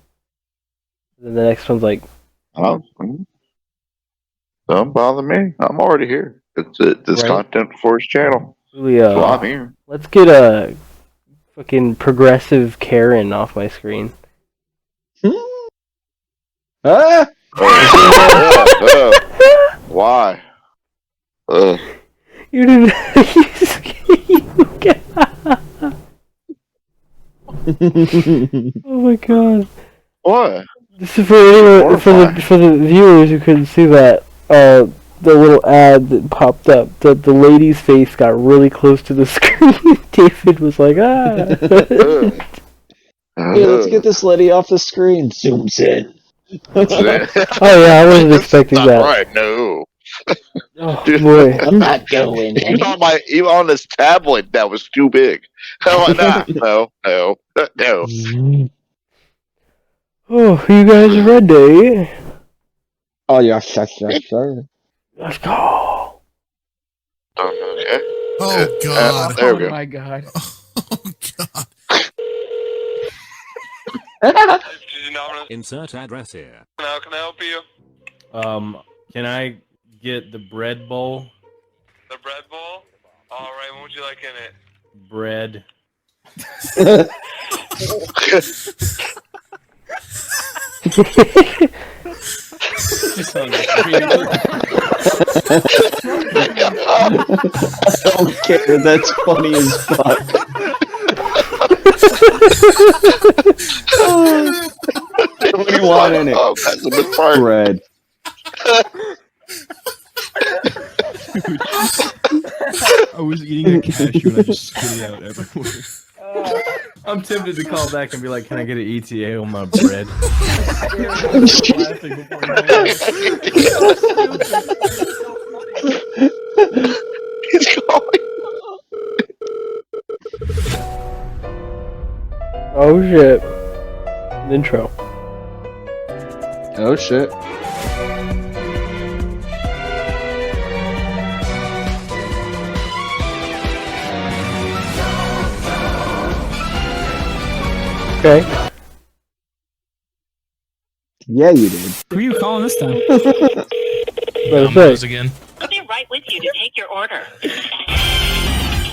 Then the next one's like Don't bother me. I'm already here. This Right. content for his channel. really So I'm here. let's get a fucking progressive Karen off my screen. Ah! Why? You didn't. Oh my god. What? This is for anyone, for the viewers who couldn't see that. The little ad that popped up, that the lady's face got really close to the screen. David was like, ah. Hey, let's get this lady off the screen. Zooms in. Oh yeah, I wasn't expecting Not that. right, no. Oh Dude, boy. I'm not going in. even on this tablet that was too big. No, no. Oh, you guys ready? Oh, yeah, sure. Let's go. Okay. Oh god. There we go. my god. Oh god. Insert address here. How can I help you? Can I get the bread bowl? The bread bowl? Alright, what would you like in it? Bread. I don't care, that's funny as fuck. What do you want in it? Oh, that's a good part. Bread. I was eating a cashew and I just spit it out everywhere. I'm tempted to call back and be like, can I get an ETA on my bread? He's calling. Oh shit. An intro. Oh shit. Okay. Yeah, you did. Who are you calling this time? What is Domino's again. We'll be right with you to take your order.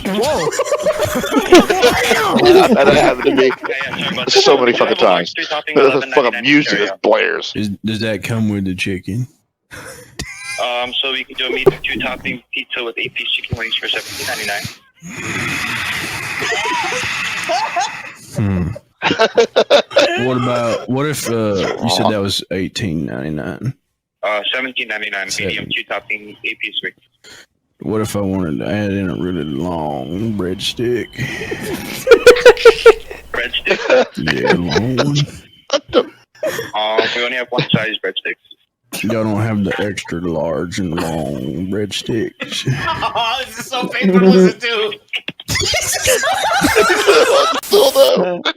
Whoa! That happened to me so many fucking times. That fucking music just blares. Does that come with the chicken? So we can do a meat 2-topping pizza with 8-piece chicken wings for $17.99. What if you said that was $18.99? $17.99 medium 2-topping 8-piece wings. What if I wanted to add in a really long breadstick? Breadstick? Yeah, long one. We only have one size breadsticks. Y'all don't have the extra large and long breadsticks. Oh, this is so paperless to do.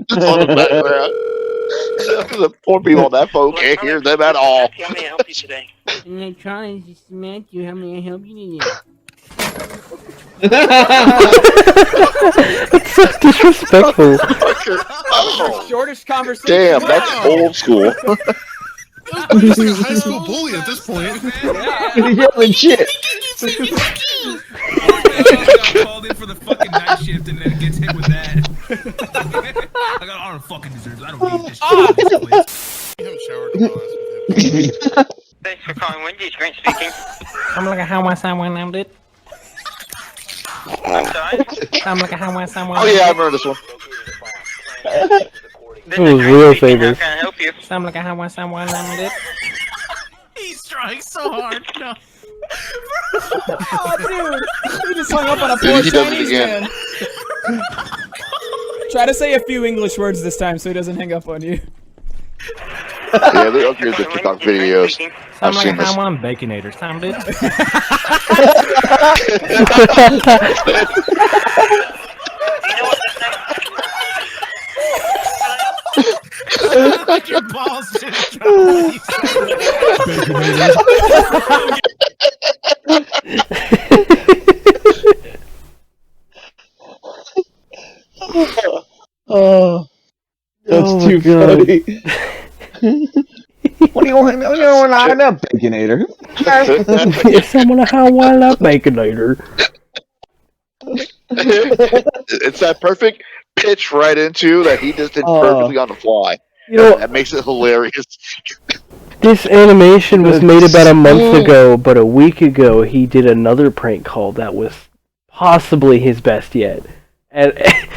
It's on the background. The poor people on that phone can't hear them at all. How may I help you today? Electronics, this is Matthew. How may I help you today? That's so disrespectful. Oh, Shortest conversation. damn, that's old school. He's like a high school bully at this point. Yelling shit. I called in for the fucking night shift and then gets hit with that. I don't fucking deserve it. I don't need this shit. You haven't showered in a while. Thanks for calling Wendy's. Grant speaking. I'm like a how I someone named it. I'm sorry? I'm like a how I someone. Oh yeah, I remember this one. It was real famous. How can I help you? I'm like a how I someone named it. He's trying so hard. No. Oh, dude! He just hung up on a poor Dude, he does it Chinese again. man. Try to say a few English words this time so he doesn't hang up on you. Yeah, they're up here in the TikTok videos. I've I'm like seen a this. how I'm baconator. Sound it. Like your balls just dropped. Oh, that's Oh my too God. funny. What do you want? What do you want on a baconator? Someone how I love baconator. It's that perfect pitch right into that he just did perfectly on the fly. You know, That makes it hilarious. this animation was made about a month ago, but a week ago he did another prank call that was possibly his best yet. And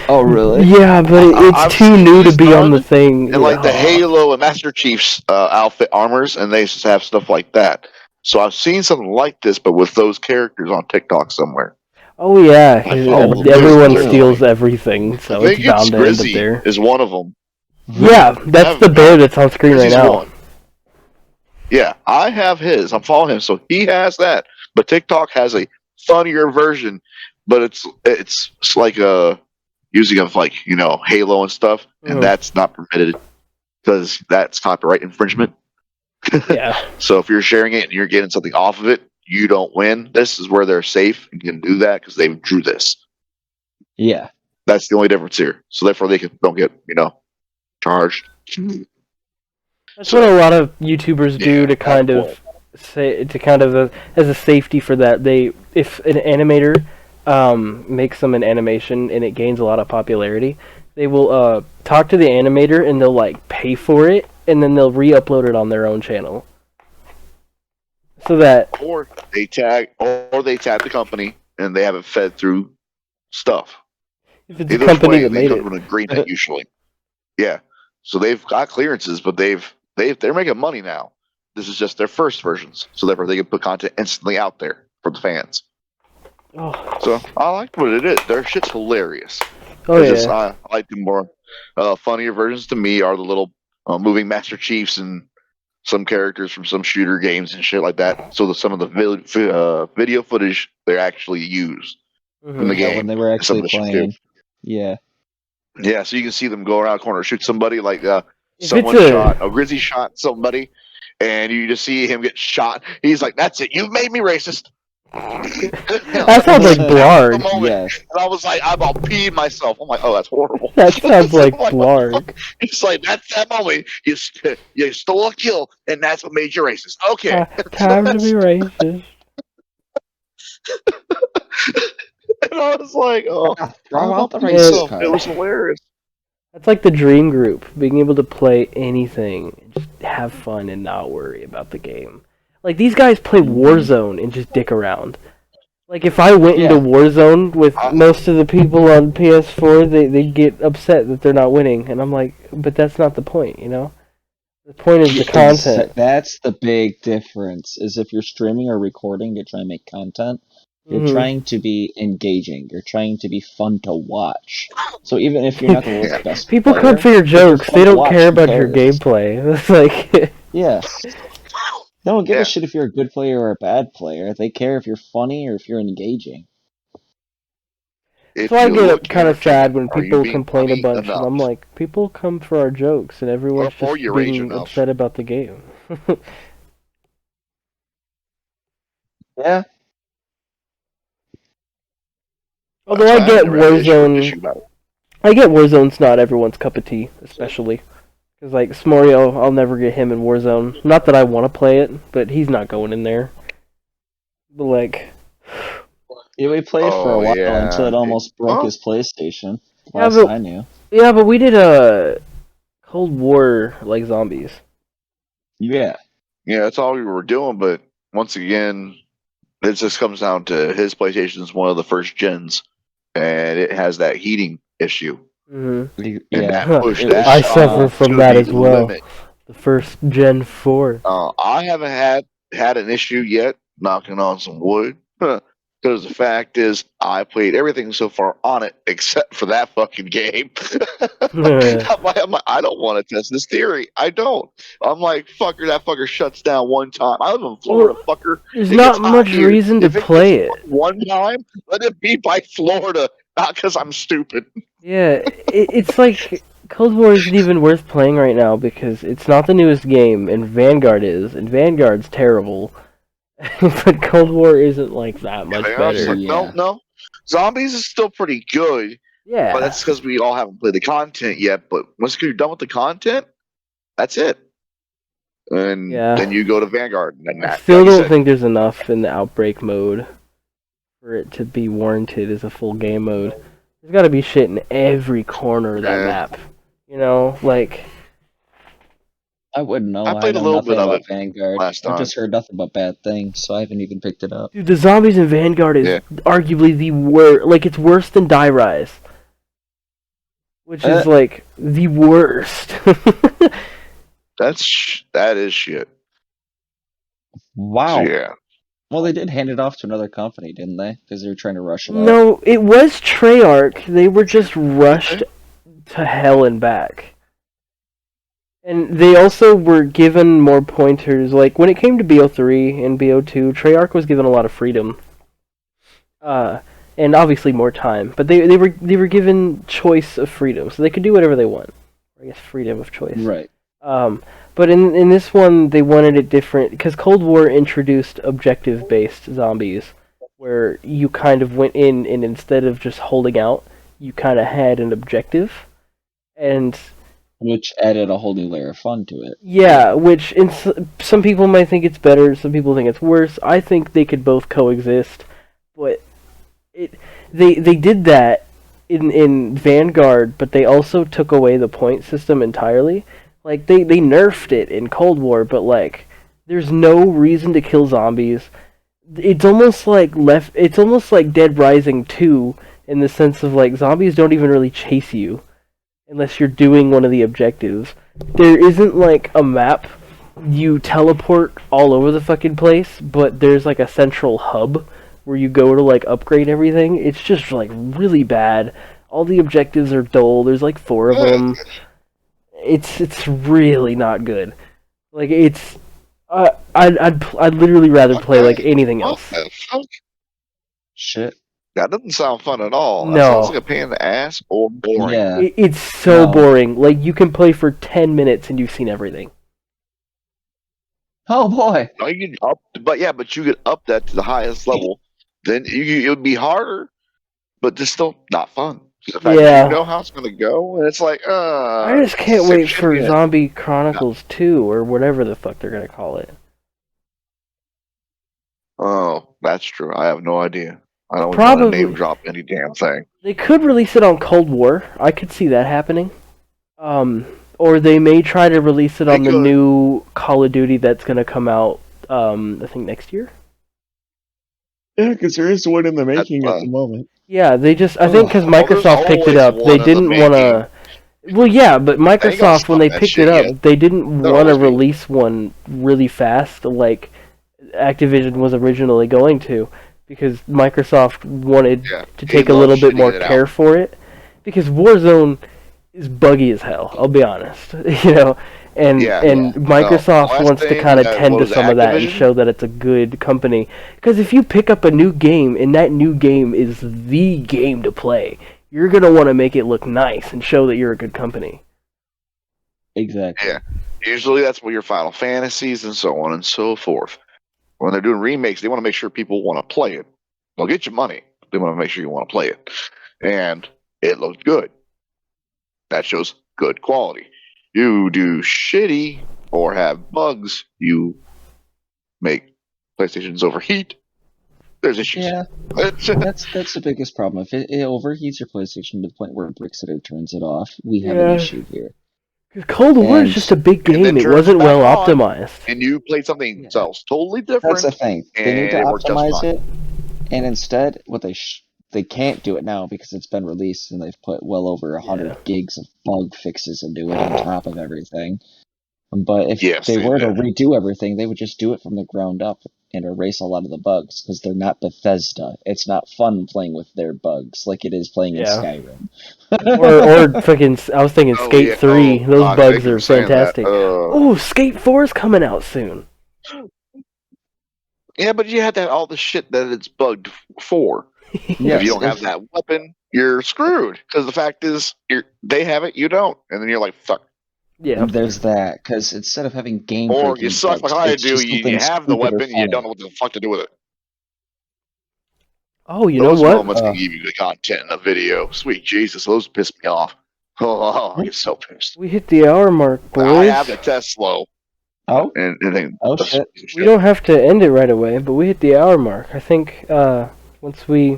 Oh, really? yeah, but it's I've too seen new to these be on done, the thing. And like the Halo and Master Chief's outfit armors, and they just have stuff like that. So I've seen something like this, but with those characters on TikTok somewhere. Oh yeah, Oh, everyone there's- steals everything, so I think it's bound it's to end up Grizzy there. is one of them. Yeah, that's the bear that's on screen right Grizzy's now. one. Yeah, I have his. I'm following him, so he has that. But TikTok has a funnier version, but it's like a using of like Halo and stuff, and that's not permitted because that's copyright infringement. Yeah. So if you're sharing it and you're getting something off of it, you don't win. This is where they're safe and can do that because they drew this. Yeah. That's the only difference here. So therefore, they don't get charged. That's what a lot of YouTubers do to kind of say as a safety for that. If an animator makes them an animation and it gains a lot of popularity, they will talk to the animator and they'll like pay for it and then they'll re-upload it on their own channel. So that or they tag the company and they have it fed through stuff. If it's a company that made they it. come to an agreement usually. Yeah. So they've got clearances, but they're making money now. This is just their first versions, so therefore they can put content instantly out there for the fans. Oh. So I like what it is. Their shit's hilarious. Oh, It's yeah. I like the more funnier versions to me are the little moving Master Chiefs and some characters from some shooter games and shit like that. So some of the video footage they actually use in the Yeah, game when they were some of actually the shit too. playing. Yeah. Yeah, so you can see them go around the corner, shoot somebody like If someone it's shot a Grizzy shot somebody, and you just see him get shot. He's like, "That's it, you've made me racist." That sounds like Blarg. Yes. And I was like, I'm all peeing myself. I'm like, oh, that's horrible. That sounds like I'm Blarg. It's like that's that moment you stole a kill, and that's what made you racist. Okay, Time to be racist. And I was like, oh, Throw out the it racist card. was hilarious. That's like the dream group, being able to play anything and just have fun and not worry about the game. Like, these guys play Warzone and just dick around. Like, if I went into Warzone with most of the people on PS4, they get upset that they're not winning. And I'm like, but that's not the point, you know? The point is the content. That's the big difference, is if you're streaming or recording to try and make content, you're trying to be engaging. You're trying to be fun to watch. So even if you're not the world's best People player, come for your jokes. They don't care about your cares? gameplay. It's like... Yeah. They don't give a shit if you're a good player or a bad player. They care if you're funny or if you're engaging. So I get kind of sad when people complain a bunch, and I'm like, people come for our jokes, and everyone's just being upset about the game. Yeah. Although I get Warzone... I get Warzone's not everyone's cup of tea, especially. Because, like, Smorio, I'll never get him in Warzone. Not that I want to play it, but he's not going in there. But, like... Yeah, we played for a while until it almost broke his PlayStation. Last I knew. Yeah, but we did a Cold War, like, zombies. Yeah, that's all we were doing, but once again, it just comes down to his PlayStation is one of the first gens, and it has that heating issue. Mm-hmm. And that pushed that I suffer from to that the as well. limit. The first Gen 4. I haven't had an issue yet, knocking on some wood. Because the fact is, I played everything so far on it except for that fucking game. I'm like, I don't want to test this theory. I don't. I'm like, fucker, that fucker shuts down one time. I live in Florida, fucker. There's not much reason to play it. One time, let it be by Florida, not because I'm stupid. Yeah, it's like Cold War isn't even worth playing right now because it's not the newest game, and Vanguard is, and Vanguard's terrible. But Cold War isn't like that much better. Like, no. Zombies is still pretty good. Yeah. But that's because we all haven't played the content yet. But once you're done with the content, that's it. And then you go to Vanguard. And I still don't think there's enough in the Outbreak mode for it to be warranted as a full game mode. There's got to be shit in every corner of that map. You know, like... I wouldn't know. I played a little bit of it Vanguard. last time. I've just heard nothing but bad things, so I haven't even picked it up. Dude, the zombies in Vanguard is arguably the worst. Like, it's worse than Die Rise. Which is, like, the worst. That is shit. Wow. So, yeah. Well, they did hand it off to another company, didn't they? Because they were trying to rush it out. No, it was Treyarch. They were just rushed to hell and back. And they also were given more pointers. Like, when it came to BO3 and BO2, Treyarch was given a lot of freedom. And obviously more time. But they were given choice of freedom, so they could do whatever they want. I guess freedom of choice. Right. But in this one, they wanted it different, because Cold War introduced objective-based zombies, where you kind of went in, and instead of just holding out, you kind of had an objective. And... which added a whole new layer of fun to it. Yeah, which some people might think it's better, some people think it's worse. I think they could both coexist, but they did that in Vanguard, but they also took away the point system entirely. Like, they nerfed it in Cold War, but, like, there's no reason to kill zombies. It's almost like Dead Rising 2, in the sense of, like, zombies don't even really chase you unless you're doing one of the objectives. There isn't, like, a map. You teleport all over the fucking place, but there's, like, a central hub where you go to, like, upgrade everything. It's just, like, really bad. All the objectives are dull. There's, like, 4 of them. It's really not good. Like, it's... I'd literally rather play, like, anything else. Shit. That doesn't sound fun at all. No. That sounds like a pain in the ass or boring. Yeah. It's so boring. Like, you can play for 10 minutes and you've seen everything. Oh boy. No, you can but you could up that to the highest level. Then it would be harder, but it's still not fun. The fact that you know how it's going to go, and it's like, I just can't wait for Zombie Chronicles 2, or whatever the fuck they're going to call it. Oh, that's true. I have no idea. I don't want to Probably. name drop any damn thing. They could release it on Cold War. I could see that happening. Or they may try to release it on the new Call of Duty that's going to come out, I think next year. Yeah, because there is one in the making at the moment. Yeah, they just, I think because Microsoft picked it up, they didn't want to... Well, yeah, but Microsoft, when they picked it up, they didn't want to release one really fast, like Activision was originally going to, because Microsoft wanted to take a little bit more care for it. Because Warzone is buggy as hell, I'll be honest. You know, and Microsoft wants to kind of tend to some of that and show that it's a good company. Because if you pick up a new game, and that new game is the game to play, you're going to want to make it look nice and show that you're a good company. Exactly. Yeah. Usually that's where your Final Fantasies and so on and so forth. When they're doing remakes, they want to make sure people want to play it. They'll get you money. They want to make sure you want to play it. And it looked good. That shows good quality. You do shitty or have bugs, you make PlayStations overheat. There's issues. Yeah, that's the biggest problem. If it overheats your PlayStation to the point where it breaks it or turns it off, we have an issue here. Cold War is just a big game. It wasn't well optimized. And you played something else totally different. That's the thing. They need to optimize it. And instead, what they can't do it now because it's been released and they've put well over 100 gigs of bug fixes into it on top of everything. But if they were to redo everything, they would just do it from the ground up and erase a lot of the bugs because they're not Bethesda. It's not fun playing with their bugs like it is playing in Skyrim. or fucking, I was thinking Skate 3. Those bugs are fantastic. Oh, Skate 4 is coming out soon. Yeah, but you had to have all the shit that it's bugged for. If you don't have that weapon, you're screwed. Because the fact is, they have it, you don't. And then you're like, fuck. Yeah, there's that. Because instead of having game or you suck like I do, you have the weapon, and you don't know what the fuck to do with it. Oh, you those know what? Moments can give you the content in a video. Sweet Jesus, those piss me off. Oh, I get so pissed. We hit the hour mark, boys. I have the test slow. Oh, and then shit. We don't have to end it right away, but we hit the hour mark. I think once we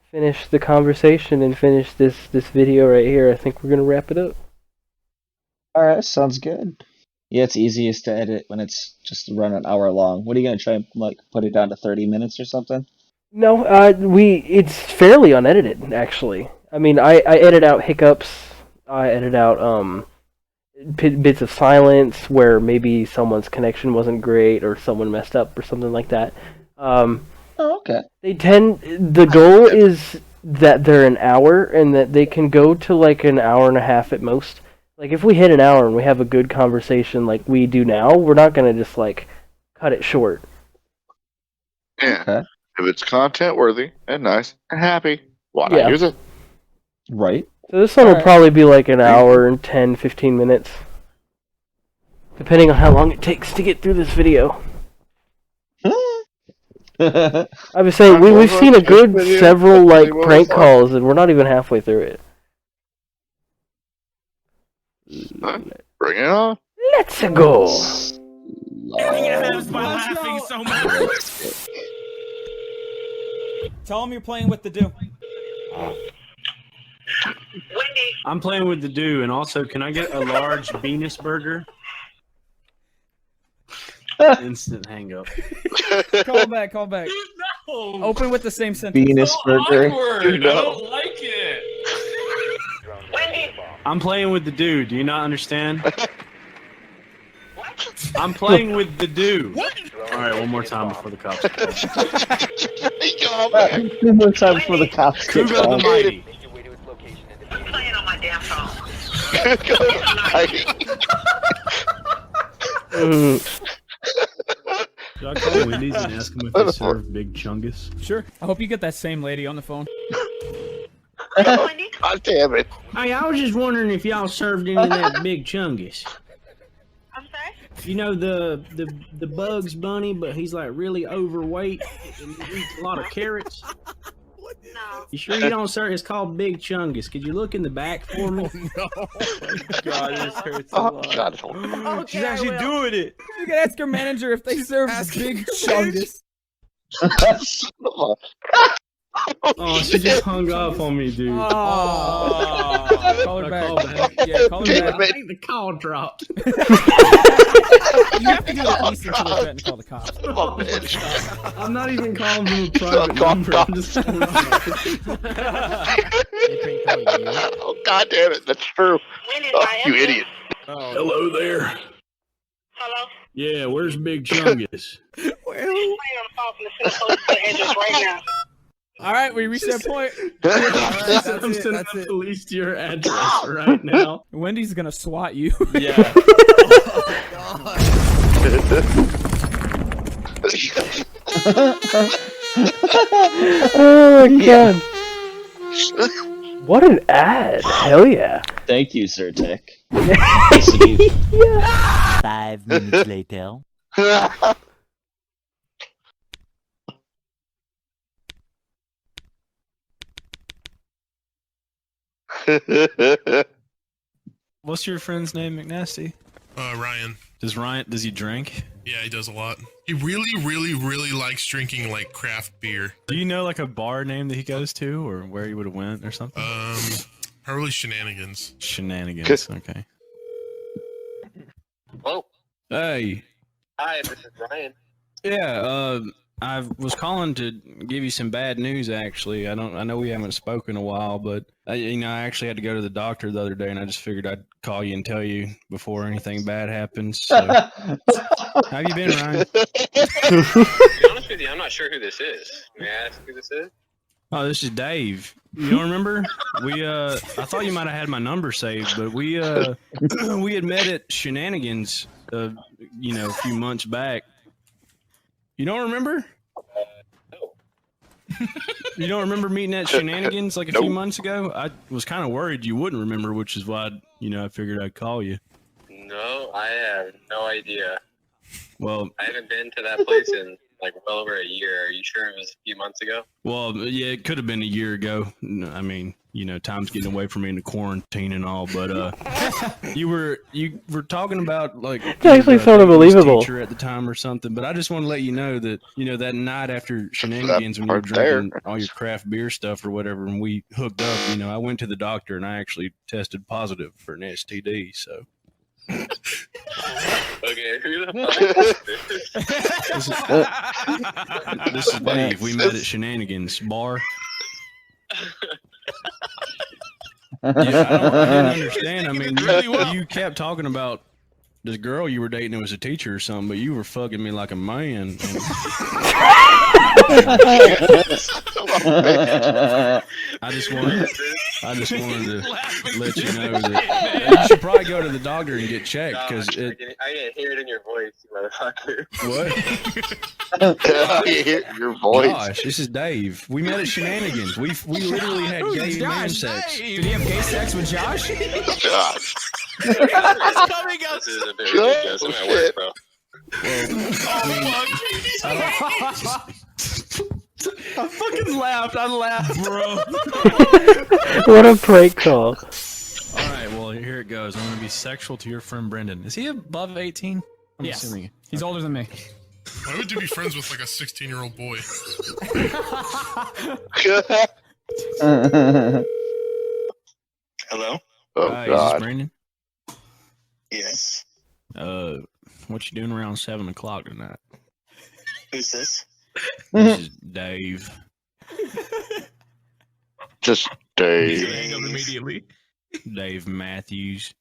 finish the conversation and finish this video right here, I think we're gonna wrap it up. Alright, sounds good. Yeah, it's easiest to edit when it's just run an hour long. What are you gonna try and put it down to 30 minutes or something? No, it's fairly unedited actually. I mean, I edit out hiccups. I edit out bits of silence where maybe someone's connection wasn't great or someone messed up or something like that. Oh, okay. The goal is that they're an hour and that they can go to like an hour and a half at most. Like if we hit an hour and we have a good conversation like we do now, we're not gonna just like cut it short. Yeah. Okay. If it's content worthy and nice and happy, why not use it? Right. So this one will probably be like an hour and 10, 15 minutes. Depending on how long it takes to get through this video. I was saying, we've seen a good several like prank calls and we're not even halfway through it. Bring it on. Let's go. Tell him you're playing with the do. I'm playing with the do, and also, can I get a large Venus burger? Instant hang up. Call back. No. Open with the same sentence. Venus burger. Awkward. I don't like it. I'm playing with the do. Do you not understand? I'm playing with the do. All right, one more time before the cops call. One more time before the cops get Kugo the Mighty. I'm playing on my damn phone. Should I call Wendy's and ask them if they serve Big Chungus? Sure. I hope you get that same lady on the phone. God damn it. Hey, I was just wondering if y'all served any of that Big Chungus. I'm sorry? You know the Bugs Bunny, but he's like really overweight and he eats a lot of carrots. No. You sure you don't, sir? It's called Big Chungus. Could you look in the back for me? Oh, no. God, this hurts a lot. God. Okay, she's actually doing it. You can ask your manager if they serve Big Chungus. Oh, she just hung up on me, dude. Oh, call her back. Yeah, call her back. I think the call dropped. You have to do it at least until they threaten to call the cops. Oh, bitch. I'm not even calling from a private number. I'm just calling Oh, God damn it. That's true. Oh, you idiot. Oh. Hello there. Hello? Yeah, where's Big Chungus? All right, we reached that point. I'm sending the police to your address right now. Wendy's gonna swat you. Yeah. Oh my god. What an ad. Hell yeah. Thank you, Sir Tech. Yeah. 5 minutes later. What's your friend's name, Mcnasty? Ryan. Does he drink? Yeah, he does a lot. He really likes drinking like craft beer. Do you know like a bar name that he goes to, or where he would have went, or something? Probably Shenanigans. Shenanigans. Okay. Hello. Hey. Hi, this is Ryan. Yeah. I was calling to give you some bad news. Actually, I know we haven't spoken in a while, but I actually had to go to the doctor the other day, and I just figured I'd call you and tell you before anything bad happens. So. How have you been, Ryan? To be honest with you, I'm not sure who this is. May I ask who this is? Oh, this is Dave. You don't remember? I thought you might have had my number saved, but we had met at Shenanigans, a few months back. You don't remember? No. You don't remember meeting at Shenanigans like a few months ago? I was kind of worried you wouldn't remember, which is why I figured I'd call you. No, I have no idea. Well, I haven't been to that place in like well over a year. Are you sure it was a few months ago? Well, yeah, it could have been a year ago. I mean, time's getting away from me in the quarantine and all, but you were talking about like it's actually sort of believable teacher at the time or something. But I just want to let you know that that night after Shenanigans when you were drinking all your craft beer stuff or whatever, and we hooked up, I went to the doctor and I actually tested positive for an STD. So. Okay, who the fuck is this? This is Dave. We met at Shenanigans bar. Yeah, I didn't understand. I mean, you kept talking about this girl you were dating that was a teacher or something, but you were fucking me like a man. I just wanted to let you know that you should probably go to the doctor and get checked because I can hear it in your voice, you motherfucker. What? I hear your voice. Gosh, this is Dave. We met at Shenanigans. We literally had gay man sex. Did he have gay sex with Josh? Josh. This is a bit ridiculous. I'm at work, bro. I fucking laughed. I laughed, bro. What a prank call. Alright, well, here it goes. I'm going to be sexual to your friend Brendan. Is he above 18? I'm yes. assuming. He's older than me. Why would you be friends with like a 16-year-old boy? Hello? Oh, Hi, God. is this Brendan? Yes. What you doing around 7 o'clock tonight? Who's this? This is Dave. Just Dave. Hang up immediately. Dave Matthews.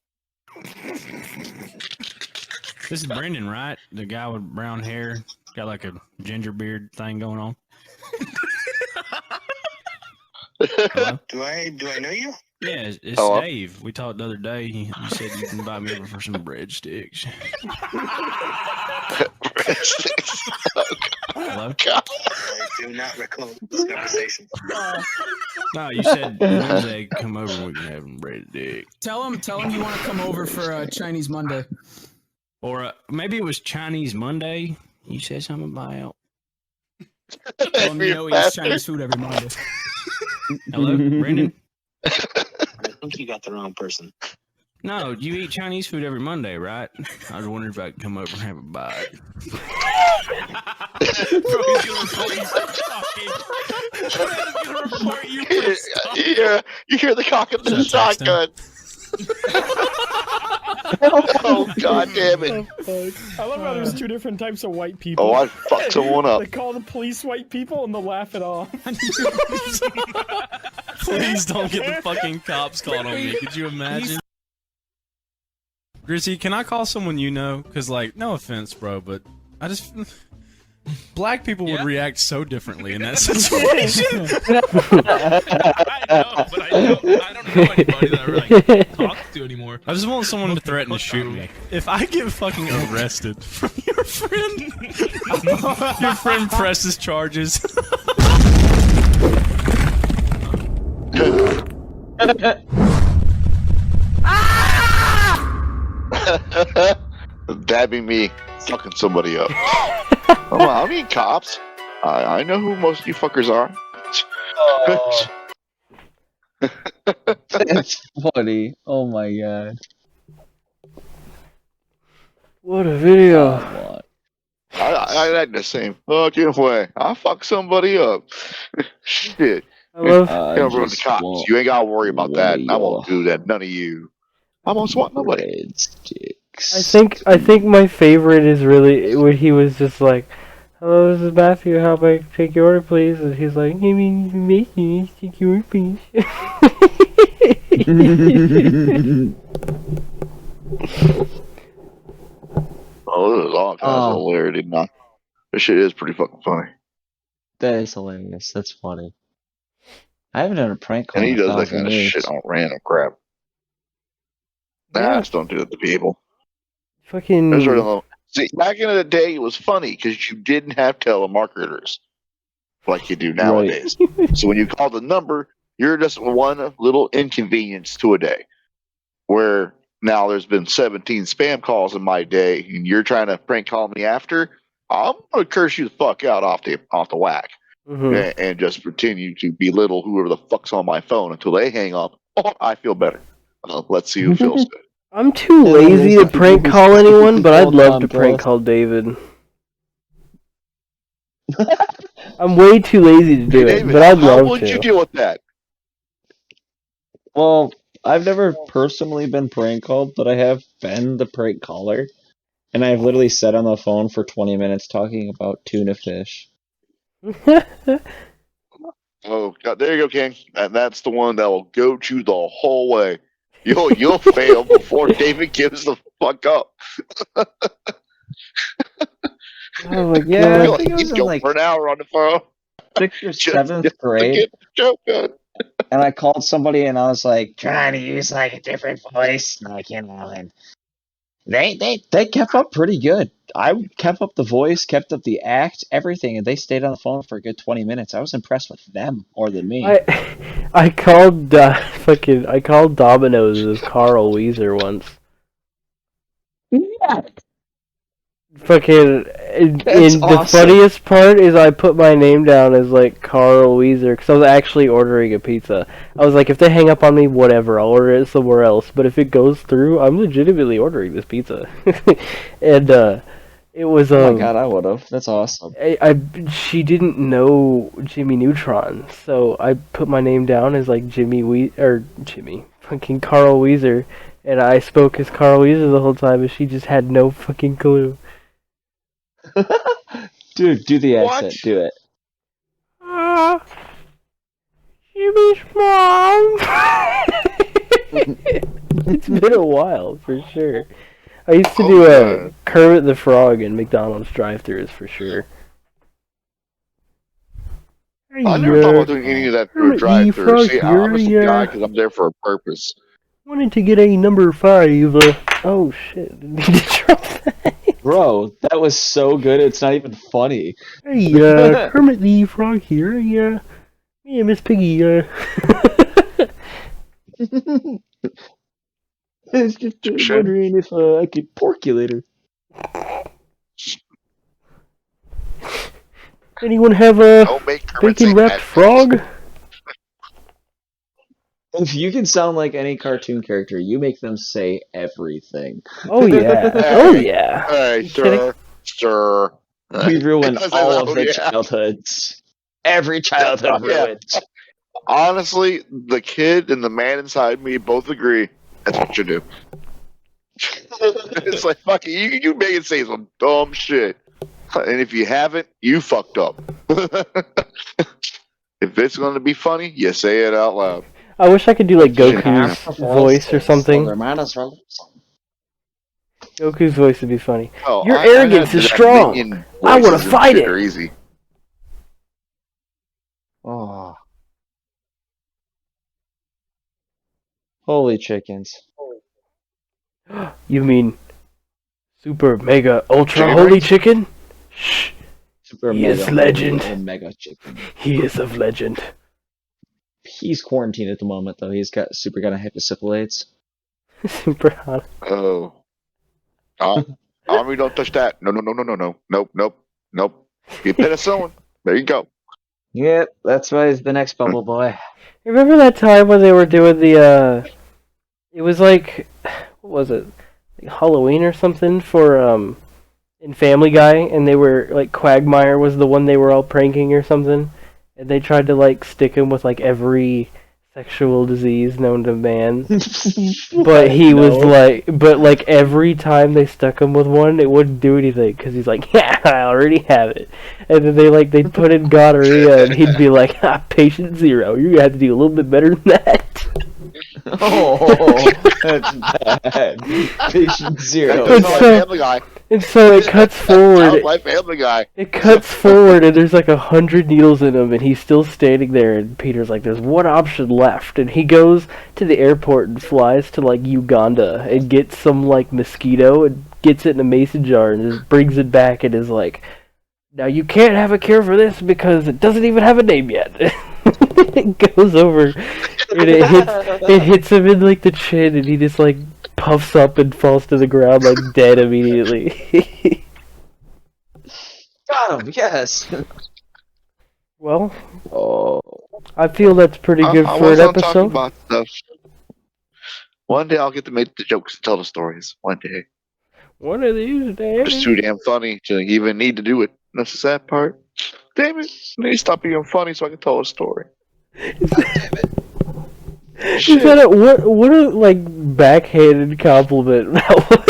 This is Brendan, right? The guy with brown hair, got like a ginger beard thing going on. Hello? Do I know you? Yeah, it's Hello? Dave. We talked the other day. You said you can invite me over for some breadsticks. Hello? God. I do not recall this conversation. No, you said Wednesday come over and we can have some breadsticks. Tell him you want to come over for Chinese Monday. Or maybe it was Chinese Monday. You said something about. Tell him he eats Chinese food every Monday. Hello, Brendan? I think you got the wrong person. No, you eat Chinese food every Monday, right? I was wondering if I could come over and have a bite. Bro, he's gonna report you for stalking. He's gonna report you for stalking. Yeah, you hear the cock of the shotgun. Oh, god damn it. I love how there's two different types of white people. Oh, I fucked someone up. They call the police white people and they'll laugh it off. Please don't get the fucking cops called on me. Could you imagine? Grizzy, can I call someone you know? Because, like, no offense, bro, but I just... Black people would react so differently in that situation. I know, but I don't know anybody that I like talk to anymore. I just want someone to threaten to shoot me. If I get fucking arrested from your friend, your friend presses charges. That'd be me fucking somebody up. Oh, I mean cops. I know who most of you fuckers are. That's funny. Oh my god. What a video. I like the same fucking way. I fuck somebody up. Shit. I love. Come from the cops. You ain't gotta worry about that. I won't do that. None of you. I won't swat nobody. I think my favorite is really when he was just like, "Hello, this is Matthew. How may I take your order, please?" And he's like, "Give me take your order, please." Oh, this is all kinds of hilarity. Nah, this shit is pretty fucking funny. That is hilarious. That's funny. I haven't done a prank call And he in a does that thousand kind of years. shit on random crap. Nah, just don't do it to people. Fucking. See, back in the day, it was funny because you didn't have telemarketers like you do nowadays. So when you call the number, you're just one little inconvenience to a day. Where now there's been 17 spam calls in my day, and you're trying to prank call me after, I'm gonna curse you the fuck out off the whack, and just continue to belittle whoever the fuck's on my phone until they hang up. Oh, I feel better. Let's see who feels good. I'm too lazy to prank call anyone, but I'd love to prank call David. I'm way too lazy to do it, but I'd love to. How would you deal with that? Well, I've never personally been prank called, but I have been the prank caller. And I've literally sat on the phone for 20 minutes talking about tuna fish. Oh, God, there you go, King. And that's the one that will goat you the whole way. You'll fail before David gives the fuck up. Oh my Yeah, god. I think it was in like for an hour on the phone. 6th or 7th grade. And I called somebody and I was like, trying to use like a different voice. Like, you know, and they kept up pretty good. I kept up the voice, kept up the act, everything, and they stayed on the phone for a good 20 minutes. I was impressed with them more than me. I called I called Domino's as Carl Weezer once. Yeah. Fucking, and the funniest part is I put my name down as like Carl Weezer because I was actually ordering a pizza. I was like, if they hang up on me, whatever, I'll order it somewhere else. But if it goes through, I'm legitimately ordering this pizza. And it was oh my god, I would have. That's awesome. She didn't know Jimmy Neutron, so I put my name down as like fucking Carl Weezer, and I spoke as Carl Weezer the whole time, and she just had no fucking clue. Dude, do the accent. Do it. Jimmy's mom. It's been a while, for sure. I used to do Kermit the Frog in McDonald's drive-thrus for sure. I never thought about doing any of that through a drive-thru. See, I'm just a guy because I'm there for a purpose. Wanted to get a number 5. Oh shit! Did you drop that? Bro, that was so good. It's not even funny. Hey, Kermit the Frog here. Yeah, Miss Piggy. I was just wondering if I could pork you later. Anyone have a bacon wrapped frog? If you can sound like any cartoon character, you make them say everything. Oh yeah. Oh yeah. Hey, You kidding? sir. We ruin I said, all oh, of the yeah. childhoods. Every childhood Yeah. ruined. Honestly, the kid and the man inside me both agree. That's what you do. It's like, fuck it, you make it say some dumb shit. And if you haven't, you fucked up. If it's going to be funny, you say it out loud. I wish I could do like Goku's voice or something. Goku's voice would be funny. Oh, Your I arrogance had is that strong. minion I want voices to and fight shit it. are easy. Oh. Holy chickens. You mean super mega ultra Chicken holy rings? chicken? Shh. Super He mega is legend. Omega chicken. He is of legend. He's quarantined at the moment, though. He's got super kind of hyposyphilites. Super hot. Oh. Army, don't touch that. No. Nope. Get penicillin. There you go. Yep, that's why he's the next bubble boy. Remember that time when they were doing the it was like, what was it? Like Halloween or something for in Family Guy, and they were like Quagmire was the one they were all pranking or something, and they tried to like stick him with like every sexual disease known to man. But he was like, but like every time they stuck him with one, it wouldn't do anything because he's like, yeah, I already have it. And then they'd put in gonorrhea, and he'd be like, patient 0, you're gonna have to do a little bit better than that. Oh, that's bad. Patient 0. And so it cuts forward. Sounds like Family Guy. It cuts forward, and there's like 100 needles in him, and he's still standing there. And Peter's like, "There's one option left," and he goes to the airport and flies to like Uganda and gets some like mosquito and gets it in a mason jar and just brings it back and is like, "Now you can't have a cure for this because it doesn't even have a name yet." It goes over, and it hits him in like the chin, and he just like puffs up and falls to the ground like dead immediately. Got him, yes. Well, oh, I feel that's pretty good I for an was talking episode. about stuff. One day I'll get to make the jokes and tell the stories. One day. One of these days. It's too damn funny to even need to do it. That's the sad part. Damn it. I need to stop being funny so I can tell a story. Is that what a like backhanded compliment that was?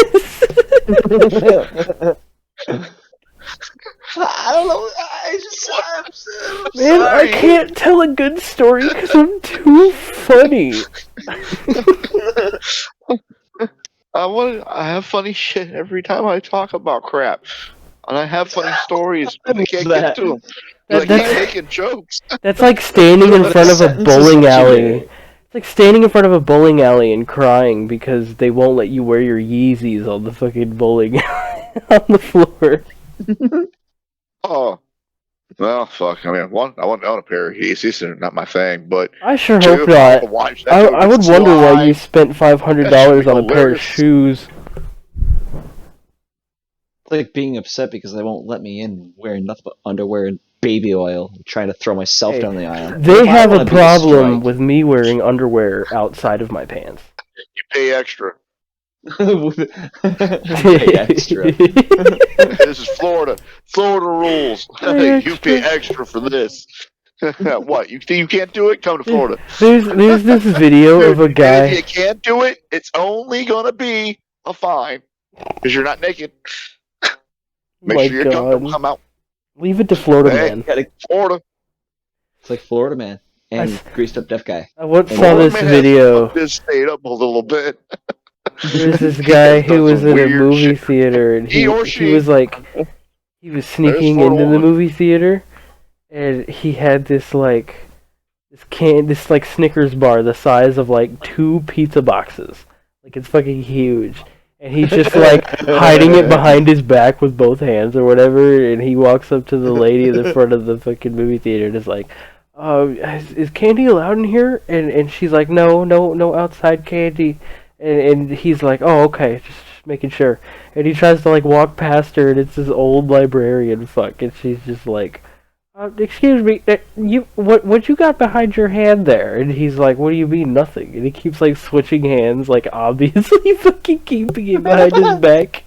I don't know. I'm Man, sorry. I can't tell a good story because I'm too funny. I have funny shit every time I talk about crap. And I have funny stories, but I can't get to them. I keep making jokes. That's like standing in front of a bowling alley. It's like standing in front of a bowling alley and crying because they won't let you wear your Yeezys on the fucking bowling on the floor. Oh. Well, fuck. I mean, one, I want to own a pair of Yeezys. They're not my thing, but... I sure two, hope not. watch that I would movie wonder why slide. you spent $500 on a pair of hilarious. shoes. It's like being upset because they won't let me in wearing nothing but underwear and baby oil, trying to throw myself down the aisle. They If I have wanna a be problem destroyed- with me wearing underwear outside of my pants. You pay extra. Pay extra. This is Florida. Florida rules. Pay You pay extra for this. What? You think you can't do it? Come to Florida. There's this video of a And guy. if you can't do it, it's only gonna be a fine because you're not naked. Make My sure you're God. comfortable. Come out. Leave it to Florida Hey, man. Florida. It's like Florida Man and greased up deaf guy. I once And saw Florida this man has video. fucked this state up a little bit. There's this guy who done was some in a weird movie shit. theater, and He or he she. was like, he was sneaking Florida into the woman. movie theater, and he had this like Snickers bar the size of like 2 pizza boxes. Like it's fucking huge. And he's just like hiding it behind his back with both hands or whatever, and he walks up to the lady in the front of the fucking movie theater and is like, is candy allowed in here? And she's like, no outside candy. And he's like, oh, okay, just making sure. And he tries to like walk past her, and it's this old librarian fuck, and she's just like, Excuse me, what you got behind your hand there? And he's like, what do you mean, nothing? And he keeps, like, switching hands, like, obviously fucking keeping it behind his back.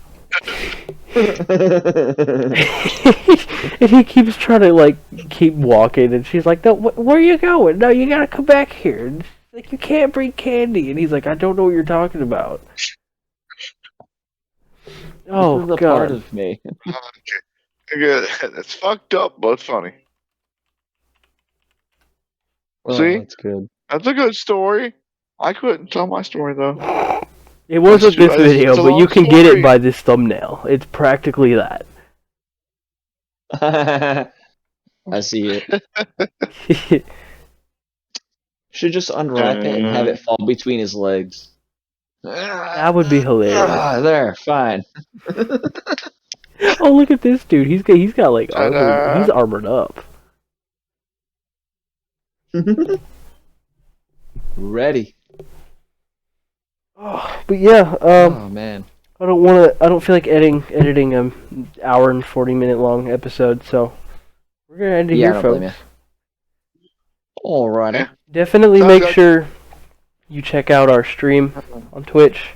And he keeps trying to, like, keep walking, and she's like, no, where are you going? No, you gotta come back here. And she's like, you can't bring candy. And he's like, I don't know what you're talking about. Oh, this is a God. part of me. Good. That's fucked up, but funny. Well, See? that's good. That's a good story. I couldn't tell my story, though. It wasn't this video, it's a but you long can get it story. by this thumbnail. It's practically that. I see it. Should just unwrap it and have it fall between his legs. That would be hilarious. There, fine. Oh, look at this dude. He's got like armor. He's armored up. Ready. Oh, but yeah. Oh man. I don't feel like editing an hour and 40-minute long episode, so we're gonna end it here, folks. Alright. Definitely make sure you check out our stream on Twitch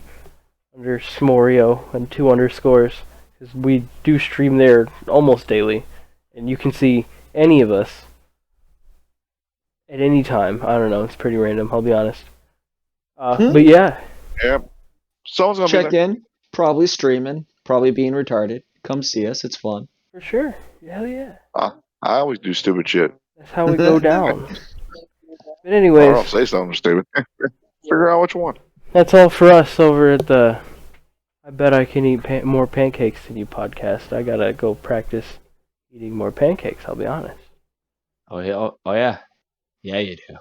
under Smorio and 2 underscores, because we do stream there almost daily, and you can see any of us at any time. I don't know, it's pretty random, I'll be honest. But yeah. Yep. Someone's gonna Check be there. in. Probably streaming. Probably being retarded. Come see us. It's fun. For sure. Hell yeah. I always do stupid shit. That's how we go down. But I anyways, don't say something stupid. Figure out which one. that's all for us over at the I Bet I Can Eat More Pancakes Than You podcast. I gotta go practice eating more pancakes, I'll be honest. Oh yeah. Oh yeah. Yeah, you do.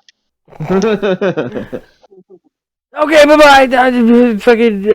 Okay, bye-bye. Fucking